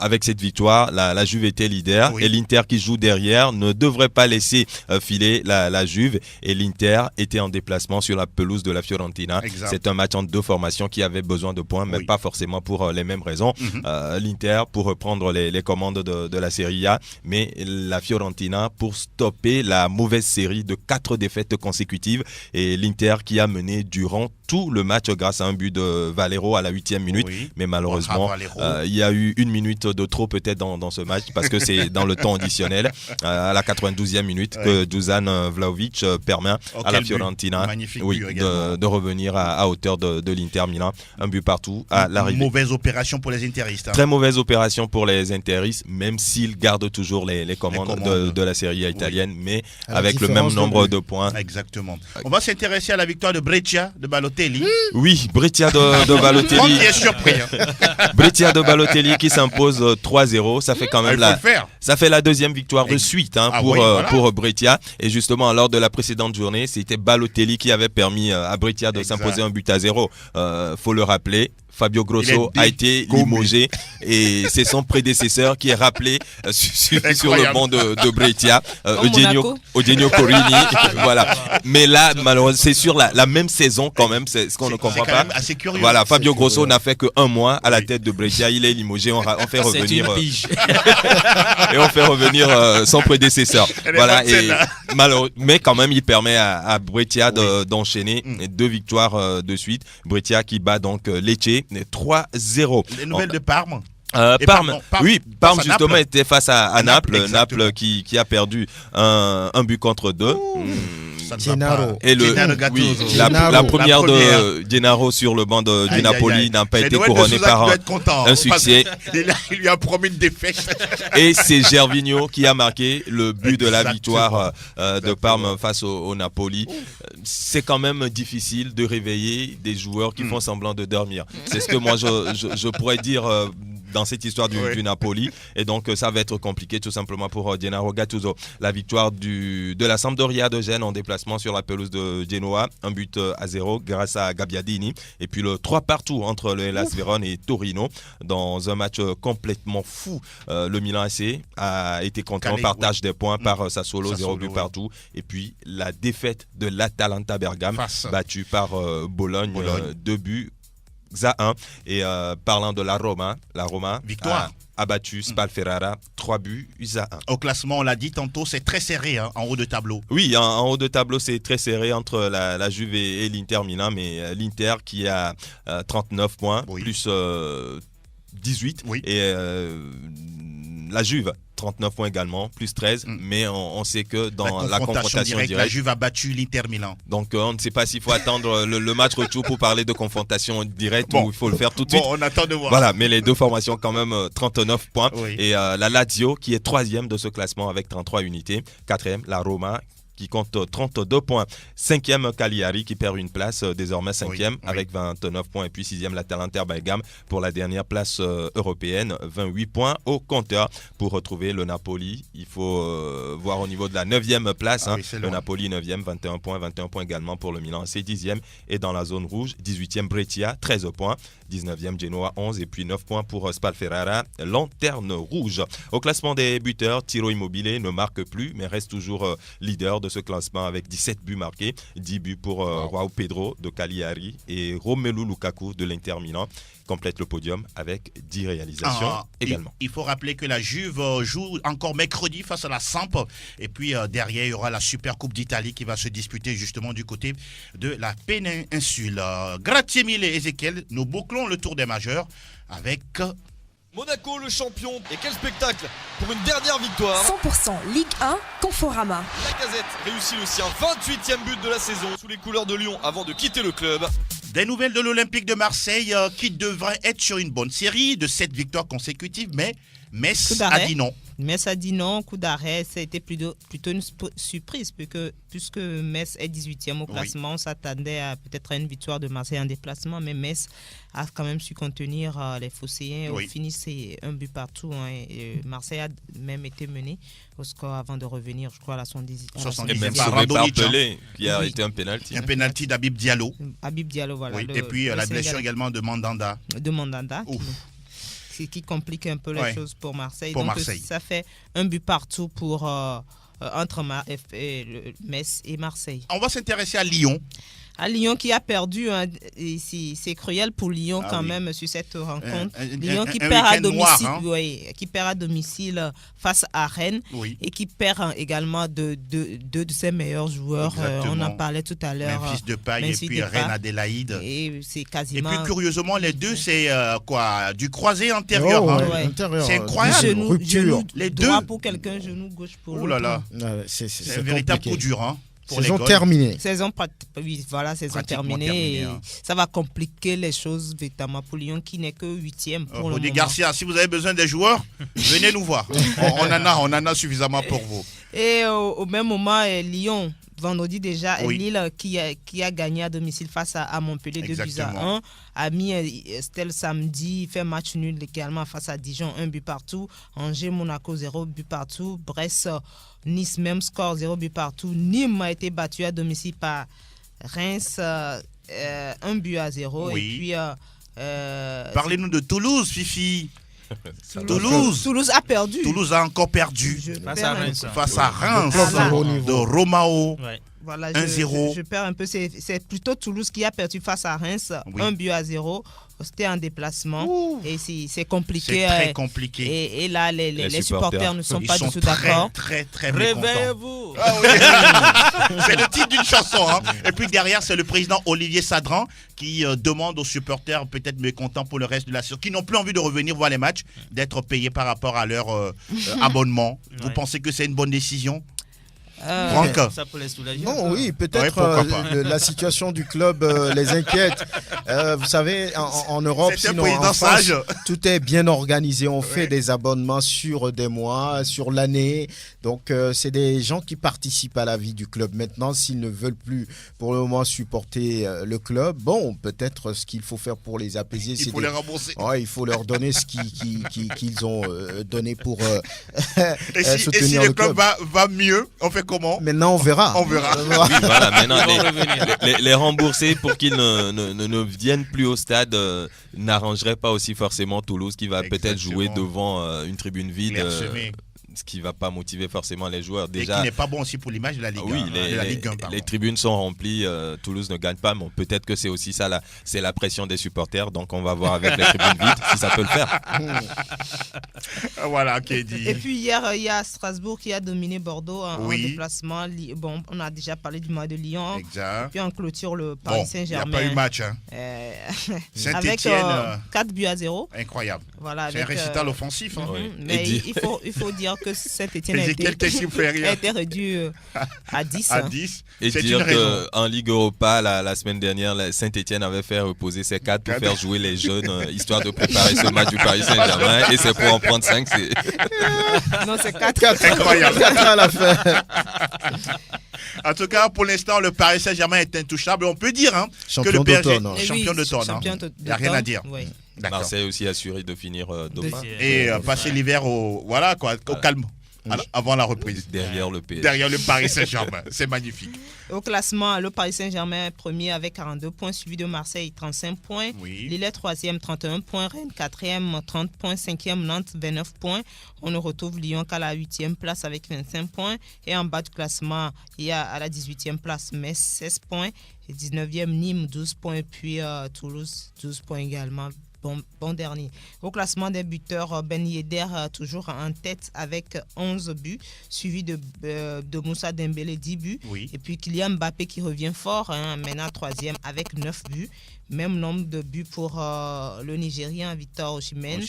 avec cette victoire, la Juve était leader et l'Inter qui joue derrière ne devrait pas laisser filer la Juve et l'Inter était en déplacement sur la pelouse de la Fiorentina. C'est un match entre deux formations qui avaient besoin de points mais pas forcément pour les mêmes raisons. L'Inter pour reprendre les commandes de la Serie A mais la Fiorentina pour stopper la mauvaise série de 4 défaites consécutives et l'Inter qui a mené durant tout le match grâce à un but de Valero à la 8e minute mais malheureusement il y a eu une minute de trop peut-être dans ce match parce que c'est dans le temps additionnel à la 92e minute que Dusan Vlahovic permet à la Fiorentina de revenir à hauteur de l'Inter Milan. Un but partout à l'arrivée. Mauvaise opération pour les interistes. Très mauvaise opération pour les interistes, même s'ils gardent toujours les commandes de la Série A italienne, mais avec le même nombre de points. Exactement. On va s'intéresser à la victoire de Brescia de Balotelli. Oui, Brescia de Balotelli. Qui est surpris. Brescia de Balotelli qui s'impose 3-0. Ça fait quand même ça fait la deuxième victoire de suite pour Brescia. Et justement, lors de la précédente journée, c'était Balotelli qui avait permis à Brescia de s'imposer 1-0. Faut le rappeler. Fabio Grosso a été limogé et c'est son prédécesseur qui est rappelé sur le banc de Brescia, Eugenio Corini. Voilà. Mais là, malheureusement, c'est sur la même saison quand même, c'est ce qu'on ne comprend pas. Assez curieux. Voilà, Fabio Grosso n'a fait que 1 mois à la tête de Brescia, il est limogé, on fait revenir et on fait revenir son prédécesseur. Voilà, mais quand même, il permet à Brescia d'enchaîner 2 victoires de suite. Brescia qui bat donc Lecce 3-0. Les nouvelles de Parme. Parme justement Naples. était face à Naples. Exactement. Naples qui a perdu un but contre 2. Gennaro. Et la première de Gennaro sur le banc du Napoli n'a pas été couronnée par un succès. Il lui a promis une défaite. Et c'est Gervinho qui a marqué le but de la victoire de Parme face au Napoli. C'est quand même difficile de réveiller des joueurs qui font semblant de dormir. C'est ce que moi je pourrais dire dans cette histoire du Napoli. Et donc ça va être compliqué tout simplement pour Gennaro Gattuso. La victoire de la Sampdoria de Gênes en déplacement sur la pelouse de Genoa, 1-0 grâce à Gabbiadini. Et puis le 3-2 entre le Hellas Vérone et Torino dans un match complètement fou. Le Milan AC a été contraint au partage des points par Sassuolo, 0 but partout. Et puis la défaite de l'Atalanta Bergame battue par Bologne. 2 buts à 1. Et parlant de la Roma victoire a battu Spal Ferrara 3 buts à 1. Au classement, on l'a dit tantôt, c'est très serré en haut de tableau. Oui, en haut de tableau, c'est très serré entre la Juve et l'Inter Milan, mais l'Inter qui a 39 points, plus 18, et la Juve 39 points également, plus 13, mais on sait que dans la confrontation directe, la Juve a battu l'Inter Milan. Donc on ne sait pas s'il faut attendre le match retour pour parler de confrontation directe ou il faut le faire tout de suite. On attend de voir. Voilà, mais les deux formations quand même 39 points. Et la Lazio qui est 3e de ce classement avec 33 unités, 4e la Roma qui compte 32 points. 5e Cagliari qui perd une place, désormais 5e avec 29 points. Et puis 6e l'Atalanta Bergame pour la dernière place européenne, 28 points au compteur. Pour retrouver le Napoli, il faut voir au niveau de la 9e place. Le Napoli 9e, 21 points également pour le Milan, c'est 10e. Et dans la zone rouge, 18e Brescia, 13 points. 19e Genoa, 11 et puis 9 points pour Spal Ferrara, lanterne rouge. Au classement des buteurs, Ciro Immobile ne marque plus mais reste toujours leader de ce classement avec 17 buts marqués, 10 buts pour João Pedro de Cagliari et Romelu Lukaku de l'Inter Milan complète le podium avec 10 réalisations également. Il faut rappeler que la Juve joue encore mercredi face à la Samp et puis derrière il y aura la Super Coupe d'Italie qui va se disputer justement du côté de la péninsule. Grazie mille Ezekiel, nous bouclons le tour des majeurs avec Monaco le champion et quel spectacle pour une dernière victoire. 100% Ligue 1 Conforama. Lacazette réussit le sien, 28e but de la saison sous les couleurs de Lyon avant de quitter le club. Des nouvelles de l'Olympique de Marseille qui devrait être sur une bonne série de 7 victoires consécutives, mais Metz a dit non. Metz a dit non, coup d'arrêt, ça a été plutôt une surprise puisque Metz est 18e au classement, on s'attendait à peut-être à une victoire de Marseille en déplacement, mais Metz a quand même su contenir les Phocéens. Au fini, c'est un but partout. Et Marseille a même été mené au score avant de revenir, je crois, à la 70e. Et même sauvé par Pelé, qui a été un pénalty. Un pénalty d'Habib Diallo. Habib Diallo, voilà. Et puis la blessure également de Mandanda. Qui complique un peu les choses pour Marseille. Ça fait un but partout pour entre Metz et Marseille. On va s'intéresser à Lyon. À Lyon qui a perdu, c'est cruel pour Lyon même sur cette rencontre. Lyon qui perd à domicile, qui perd à domicile face à Rennes et qui perd également deux de ses meilleurs joueurs. On en parlait tout à l'heure. Memphis Depay et puis Reine Adélaïde. Et c'est quasiment. Et puis curieusement les deux c'est du croisé antérieur. C'est incroyable. Les deux. Droit pour quelqu'un, genou gauche pour l'autre. Oh là là. C'est un véritable coup dur. Saison terminée. Saison terminée. Ça va compliquer les choses véritablement pour Lyon qui n'est que 8e pour le moment. Garcia, si vous avez besoin des joueurs, venez nous voir. On en a suffisamment pour vous. Et au même moment, Lyon, vendredi déjà, Lille qui a gagné à domicile face à Montpellier 2-1. A mis Stèle samedi, fait match nul également face à Dijon, 1 but partout. Angers, Monaco, 0 but partout. Brest, Nice, même score, 0 but partout. Nîmes a été battu à domicile par Reims, 1 but à 0. Et puis, parlez-nous de Toulouse, Fifi. Toulouse a perdu. Toulouse a encore perdu face à Reims de Romao. Voilà, 1-0. Je perds un peu. C'est plutôt Toulouse qui a perdu face à Reims, 1-0. C'était en déplacement et c'est compliqué. C'est très compliqué. Et là, les supporters ne sont pas du tout d'accord. Très Réveillez-vous. Ah oui. C'est le titre d'une chanson. Hein. Et puis derrière, c'est le président Olivier Sadran qui demande aux supporters, peut-être mécontents pour le reste de la saison, qui n'ont plus envie de revenir voir les matchs, d'être payés par rapport à leur abonnement. Vous pensez que c'est une bonne décision? Ça peut les soulager. Non, oui, peut-être la situation du club les inquiète. Vous savez, en Europe, sinon en France, tout est bien organisé. On fait des abonnements sur des mois, sur l'année. Donc, c'est des gens qui participent à la vie du club. Maintenant, s'ils ne veulent plus pour le moment supporter le club, bon, peut-être ce qu'il faut faire pour les apaiser, c'est les rembourser. Il faut leur donner ce qu'ils ont donné pour soutenir le club. Et si le club va mieux, on fait comment? Maintenant, on verra. Oui, voilà, maintenant, les rembourser pour qu'ils ne viennent plus au stade n'arrangerait pas aussi forcément Toulouse qui va peut-être jouer devant une tribune vide. Ce qui ne va pas motiver forcément les joueurs. Déjà, et qui n'est pas bon aussi pour l'image de la Ligue 1. Oui, les tribunes sont remplies, Toulouse ne gagne pas, mais peut-être que c'est aussi ça, c'est la pression des supporters, donc on va voir avec les tribunes vides si ça peut le faire. Voilà, dit. Et puis hier, il y a Strasbourg qui a dominé Bordeaux en déplacement. Bon, on a déjà parlé du match de Lyon. Exact. Et puis on clôture le Paris Saint-Germain. Il n'y a pas eu match. Hein. Saint-Étienne. Avec 4-0. Incroyable. Voilà, c'est un récital offensif. Hein. Mais il faut dire que Saint-Étienne a été réduit à 10. À 10. Et dire qu'en Ligue Europa, la semaine dernière, Saint-Étienne avait fait reposer ses 4 pour faire jouer les jeunes, histoire de préparer ce match du Paris Saint-Germain. Et c'est pour en prendre 5. Non, c'est 4. Incroyable. 4 à la fin. En tout cas, pour l'instant, le Paris Saint-Germain est intouchable. On peut dire que le PSG est champion d'automne. Il n'y a rien à dire. Oui. Marseille aussi assuré de finir demain. Et passer l'hiver au calme. Avant la reprise. Derrière le PSG. Derrière le Paris Saint-Germain. C'est magnifique. Au classement, le Paris Saint-Germain est premier avec 42 points, suivi de Marseille, 35 points. Lille est 3e, 31 points. Rennes, 4e, 30 points. 5e, Nantes, 29 points. On ne retrouve Lyon qu'à la 8e place avec 25 points. Et en bas du classement, il y a à la 18e place Metz, 16 points. Et 19e, Nîmes, 12 points. Puis Toulouse, 12 points également. Bon dernier. Au classement des buteurs, Ben Yedder toujours en tête avec 11 buts, suivi de Moussa Dembélé, 10 buts. Et puis Kylian Mbappé qui revient fort, maintenant 3e avec 9 buts. Même nombre de buts pour le Nigérien Victor Osimhen.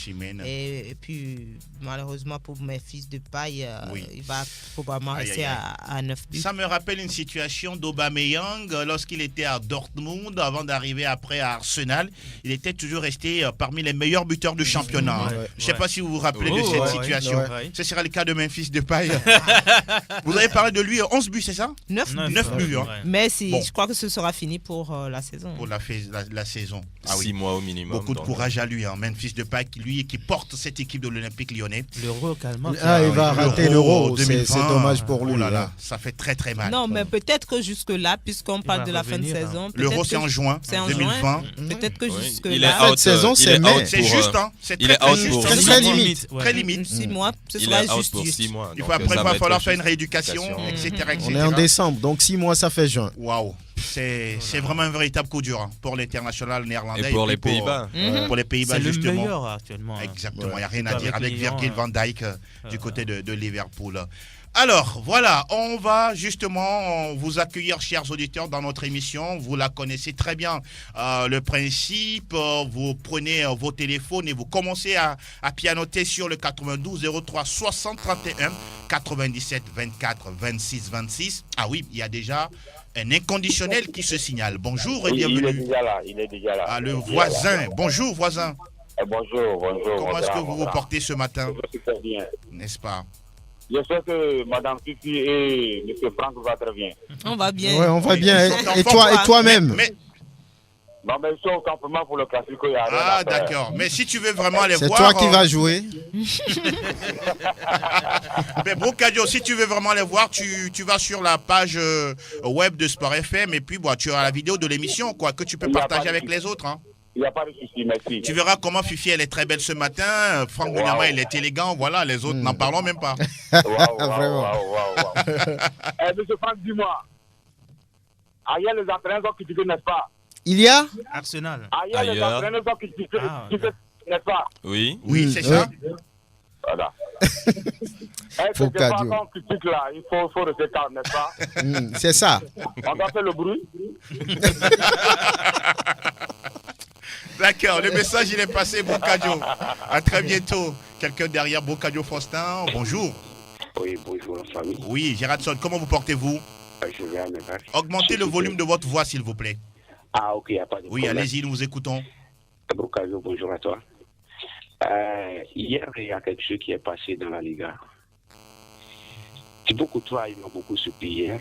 Et puis malheureusement pour mes fils de paille, il va probablement rester à 9 buts. Ça me rappelle une situation d'Aubameyang lorsqu'il était à Dortmund avant d'arriver après à Arsenal. Il était toujours resté parmi les meilleurs buteurs du championnat. Je ne sais pas si vous vous rappelez de cette situation. Ce sera le cas de Memphis Depay. Vous avez parlé de lui, 11 buts, c'est ça? 9 buts. Mais je crois que ce sera fini pour la saison. Pour la saison. 6 mois au minimum. Beaucoup de courage à lui. Memphis Depay qui porte cette équipe de l'Olympique Lyonnais. L'Euro, calmement. Il va rater l'Euro. C'est dommage pour lui. Oh là là, ça fait très très mal. Non, mais peut-être que jusque-là, puisqu'on parle de la fin de saison. L'Euro, c'est en juin 2020. Peut-être que jusque-là. Cette saison, c'est mai. C'est juste, c'est très limite. Très limite. 6 mois, ce sera juste. Pour 6 mois. Il va falloir faire une rééducation, etc. On est en décembre, donc 6 mois, ça fait juin. Waouh. C'est vraiment un véritable coup dur pour l'international néerlandais. Et pour les Pays-Bas. Pour les Pays-Bas, c'est justement. C'est le meilleur actuellement. Exactement, il n'y a rien à dire avec Virgil van Dijk du côté de Liverpool. Alors, voilà, on va justement vous accueillir, chers auditeurs, dans notre émission. Vous la connaissez très bien, le principe. Vous prenez vos téléphones et vous commencez à pianoter sur le 92 03 60 31 97 24 26 26. Ah oui, il y a déjà un inconditionnel qui se signale. Bonjour et bienvenue. Il est déjà là. Ah, le voisin. Bonjour, voisin. Bonjour. Comment est-ce que vous vous portez ce matin? Super bien. N'est-ce pas? J'espère que Madame Fifi et M. Franck vont très bien. On va bien. Oui, on va bien. Et toi-même? Non, mais ils sont au campement pour le classico. Ah, d'accord. Mais si tu veux vraiment aller voir... C'est toi qui vas jouer. Mais Brocadio, si tu veux vraiment les voir, tu vas sur la page web de Sport FM et puis tu auras la vidéo de l'émission que tu peux partager avec les autres. Il n'y a pas de souci, merci. Tu verras comment Fifi, elle est très belle ce matin. Franck Bougnama, il est élégant. Voilà, les autres, n'en parlons même pas. Waouh. Monsieur Franck, dis-moi. Ailleurs, les entraîneurs sont critiqués, n'est-ce pas? Il y a Arsenal. Ailleurs, les entraîneurs sont critiqués, n'est-ce pas? Oui. Oui, c'est ça. Voilà. C'est pas qu'on critique là, il faut rester calme, n'est-ce pas? C'est ça. On doit faire le bruit. D'accord, le message il est passé, Bocadio. À très bientôt. Quelqu'un derrière Bocadio Faustin, bonjour. Oui, bonjour la famille. Oui, Gérardson, comment vous portez-vous? Je vais à mes vaches. Augmentez le volume de votre voix, s'il vous plaît. Ah, ok, il n'y a pas de problème. Oui, allez-y, nous vous écoutons. Bocadio, bonjour à toi. Hier, il y a quelque chose qui est passé dans la Liga. Thibaut Courtois, il m'a beaucoup surpris hier.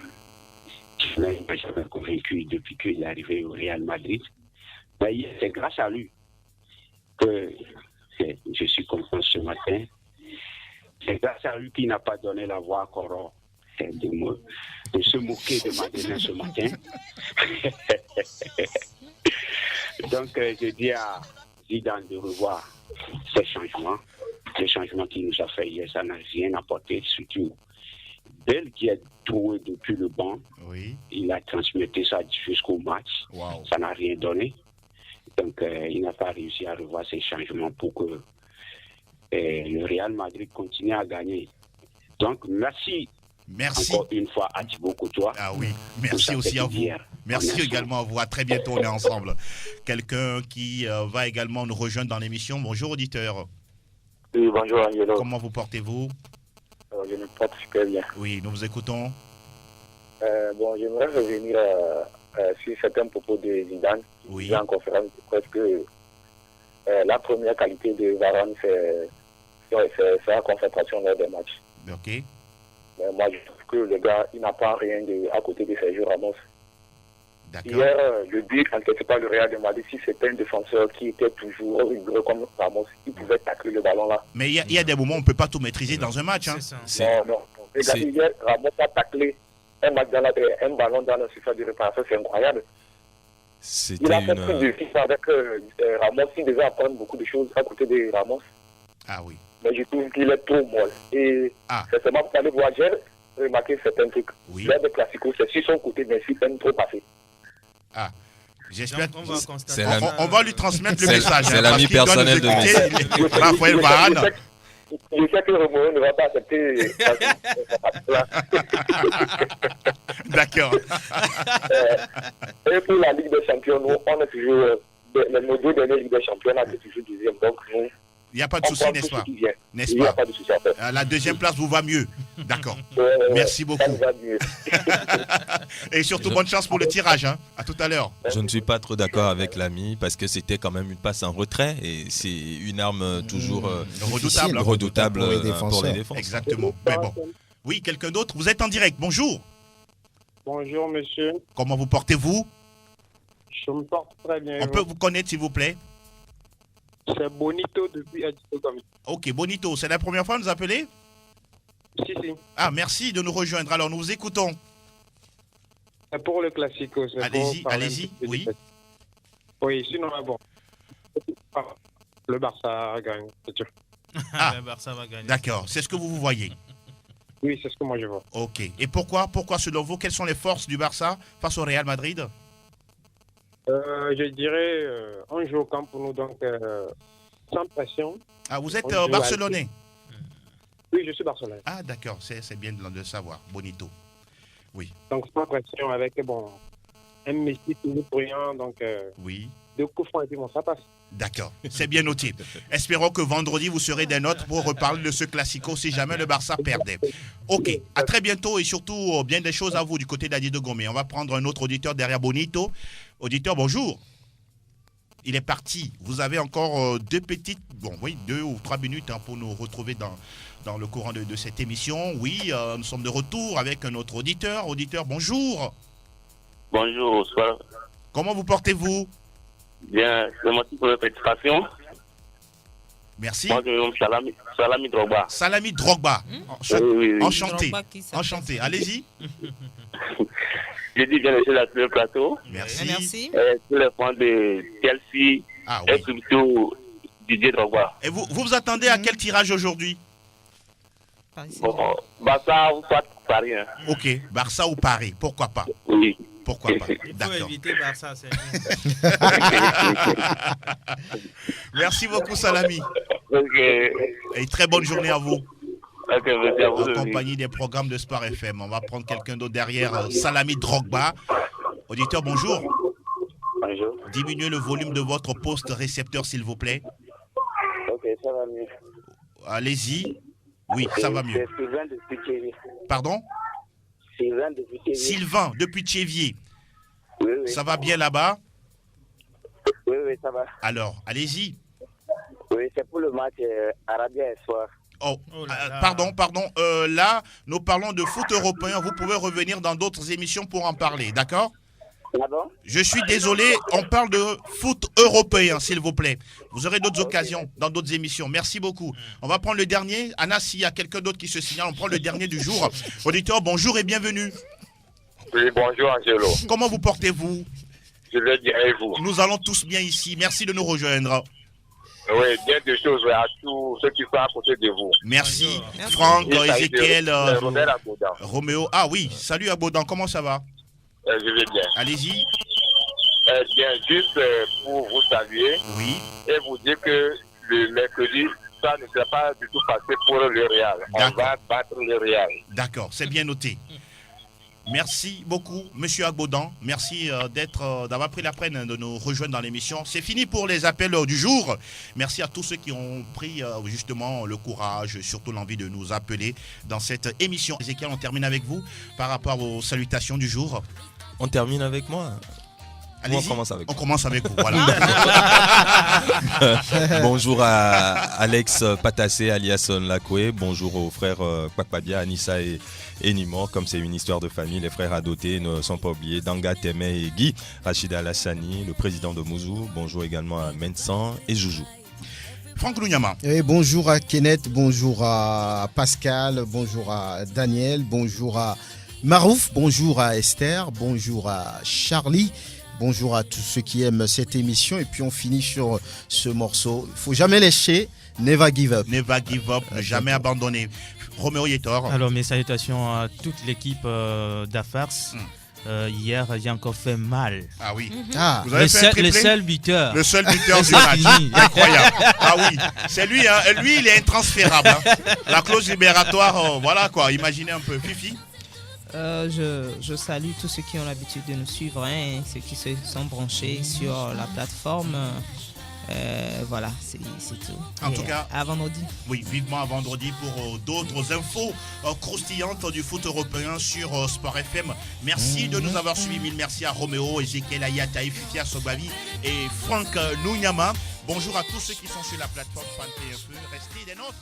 Il ne m'a jamais convaincu depuis qu'il est arrivé au Real Madrid. Mais hier, c'est grâce à lui que je suis content ce matin. C'est grâce à lui qu'il n'a pas donné la voix à Coro de se moquer de Madrid ce matin. Donc, je dis à Zidane de revoir ces changements. Les changements qu'il nous a fait hier, ça n'a rien apporté. Surtout, Bell qui est trouvé depuis le banc, il a transmis ça jusqu'au match. Wow. Ça n'a rien donné. Donc, il n'a pas réussi à revoir ces changements pour que le Real Madrid continue à gagner. Donc, merci. Encore une fois à Thibaut Courtois. Ah oui, merci aussi à vous. Merci également à vous. À très bientôt, on est ensemble. Quelqu'un qui va également nous rejoindre dans l'émission. Bonjour, auditeur. Oui, bonjour, Angelo. Comment vous portez-vous? Je me porte super bien. Oui, nous vous écoutons. Bon, j'aimerais revenir sur certains propos de Zidane. Oui. Qui en conférence de presse que la première qualité de Varane, c'est sa concentration lors des matchs. Ok. Mais moi, je trouve que le gars, il n'a pas rien à côté de Sergio Ramos. D'accord. Hier, le but enquêté par le Real de Madrid, si c'était un défenseur qui était toujours rigoureux comme Ramos, il pouvait tacler le ballon là. Mais il y a des moments où on ne peut pas tout maîtriser dans un match. Hein. Non. Regardez, hier, Ramos a taclé un ballon dans la surface de réparation, c'est incroyable. Il a fait plus de fils avec Ramos, il devait apprendre beaucoup de choses à côté de Ramos. Ah oui. Mais je trouve qu'il est trop molle. Et c'est seulement pour aller voir, j'ai remarqué certains trucs. Oui. L'un des classicos, c'est sur son côté, mais il aime trop passer. Ah, j'espère qu'on on va lui transmettre le message. C'est l'ami personnel de Messi. Raphaël Varane. Je sais que Romain ne va pas accepter. D'accord. Et pour la Ligue des Champions, nous, on est toujours. Nos deux dernières Ligues des Champions, on est toujours deuxième. Donc, nous. Il n'y a pas de souci, n'est-ce pas? N'est-ce pas? Il n'y a pas de souci à faire. La deuxième place vous va mieux. D'accord. Merci beaucoup. Ça va mieux. Et surtout, bonne chance pour le tirage. Hein. À tout à l'heure. Je ne suis pas trop d'accord avec l'ami parce que c'était quand même une passe en retrait et c'est une arme toujours redoutable pour les défenseurs. Exactement. Mais bon. Oui, quelqu'un d'autre? Vous êtes en direct. Bonjour. Bonjour, monsieur. Comment vous portez-vous? Je me porte très bien. On peut vous connaître, s'il vous plaît? C'est Bonito depuis Adito. Ok, Bonito, c'est la première fois que vous nous appelez? Si. Ah, merci de nous rejoindre. Alors, nous vous écoutons. C'est pour le Classico. Allez-y, oui. Oui, sinon, bon. Le Barça gagne, c'est sûr. Ah, le Barça va gagner. D'accord, c'est ce que vous voyez. Oui, c'est ce que moi je vois. Ok, et pourquoi selon vous, quelles sont les forces du Barça face au Real Madrid? Je dirais un jeu au camp pour nous, donc sans pression. Ah, vous êtes barcelonais? Oui, je suis barcelonais. Ah, d'accord, c'est bien de le savoir, Bonito. Oui. Donc sans pression, avec un Messi toujours brillant, donc oui. 2 coups francs et puis bon, ça passe. D'accord, c'est bien noté. Espérons que vendredi, vous serez des nôtres pour reparler de ce classico si jamais le Barça perdait. Ok, à très bientôt et surtout bien des choses à vous du côté d'Adi de Gomé. On va prendre un autre auditeur derrière Bonito. Auditeur, bonjour. Il est parti. Vous avez encore 2 ou 3 minutes pour nous retrouver dans le courant de cette émission. Oui, nous sommes de retour avec un autre auditeur. Auditeur, bonjour. Bonjour, bonsoir. Comment vous portez-vous? Bien, c'est moi qui pour la participation. Merci. Moi, je me Salami Drogba. Salami Drogba. Oui. Enchanté. Enchanté. Allez-y. Je dis bien sur le plateau. Merci. Sur les points de Chelsea et surtout Didier Drogba. Et vous attendez à quel tirage aujourd'hui? Bon, Barça ou Paris. Ok, Barça ou Paris, pourquoi pas? Oui. Pourquoi pas. Il faut éviter Barça, c'est Merci beaucoup, Salami. Et très bonne journée à vous. En compagnie des programmes de Sport FM. On va prendre quelqu'un d'autre derrière. Salami Drogba. Auditeur, bonjour. Bonjour. Diminuez le volume de votre poste récepteur, s'il vous plaît. Ok, ça va mieux. Allez-y. Oui, ça va mieux. C'est Sylvain depuis Tchévier. Pardon? Sylvain depuis Tchévier. Sylvain depuis Tchévier. Oui, oui. Ça va bien là-bas? Oui, oui, ça va. Alors, allez-y. Oui, c'est pour le match Arabia ce soir. Pardon. Là, nous parlons de foot européen. Vous pouvez revenir dans d'autres émissions pour en parler, d'accord? Pardon? Je suis désolé, on parle de foot européen, s'il vous plaît. Vous aurez d'autres occasions dans d'autres émissions. Merci beaucoup. On va prendre le dernier. Anna, s'il y a quelqu'un d'autre qui se signale, on prend le dernier du jour. Auditeur, bonjour et bienvenue. Oui, bonjour Angelo. Comment vous portez-vous? Je vais dire et vous. Nous allons tous bien ici. Merci de nous rejoindre. Oui, bien des choses à tous ceux qui sont à côté de vous. Merci. Franck, Ezekiel, Roméo. Ah oui, salut Abodan, comment ça va? Je vais bien. Allez-y. Bien, juste pour vous saluer. Oui. Et vous dire que le mercredi, ça ne sera pas du tout passé pour le Real. On va battre le Real. D'accord, c'est bien noté. Merci beaucoup, Monsieur Agbodan. Merci d'avoir pris la peine de nous rejoindre dans l'émission. C'est fini pour les appels du jour. Merci à tous ceux qui ont pris justement le courage, surtout l'envie de nous appeler dans cette émission. Ezekiel, on termine avec vous par rapport aux salutations du jour. On termine avec moi. On commence avec vous, voilà. Bonjour à Alex Patassé alias Nlakwe. Bonjour aux frères Kwakpadia, Anissa et Nimor. Comme c'est une histoire de famille, les frères adoptés ne sont pas oubliés. Danga, Teme et Guy. Rachida Alassani, le président de Mouzou. Bonjour également à Mensan et Joujou. Franck Lunyama. Et bonjour à Kenneth, bonjour à Pascal, bonjour à Daniel, bonjour à Marouf, bonjour à Esther, bonjour à Charlie. Bonjour à tous ceux qui aiment cette émission. Et puis on finit sur ce morceau. Il ne faut jamais lâcher. Never give up. Never give up. Ne jamais abandonner. Roméo Yetor. Alors mes salutations à toute l'équipe d'Afars. Hier, j'ai encore fait mal. Ah oui. Vous avez fait un triplé? Le seul buteur. Le seul buteur du match. Incroyable. Ah oui. C'est lui. Hein. Lui, il est intransférable. Hein. La clause libératoire, voilà quoi. Imaginez un peu. Fifi. Je salue tous ceux qui ont l'habitude de nous suivre, hein, ceux qui se sont branchés sur la plateforme. Voilà, c'est tout. En tout cas, à vendredi. Oui, vivement à vendredi pour d'autres infos croustillantes du foot européen sur Sport FM. Merci de nous avoir suivis. Mille merci à Roméo, Ezekiel Ayata, Fifia Sobavi et Franck Lunyama. Bonjour à tous ceux qui sont sur la plateforme Fan TF1. Restez des nôtres.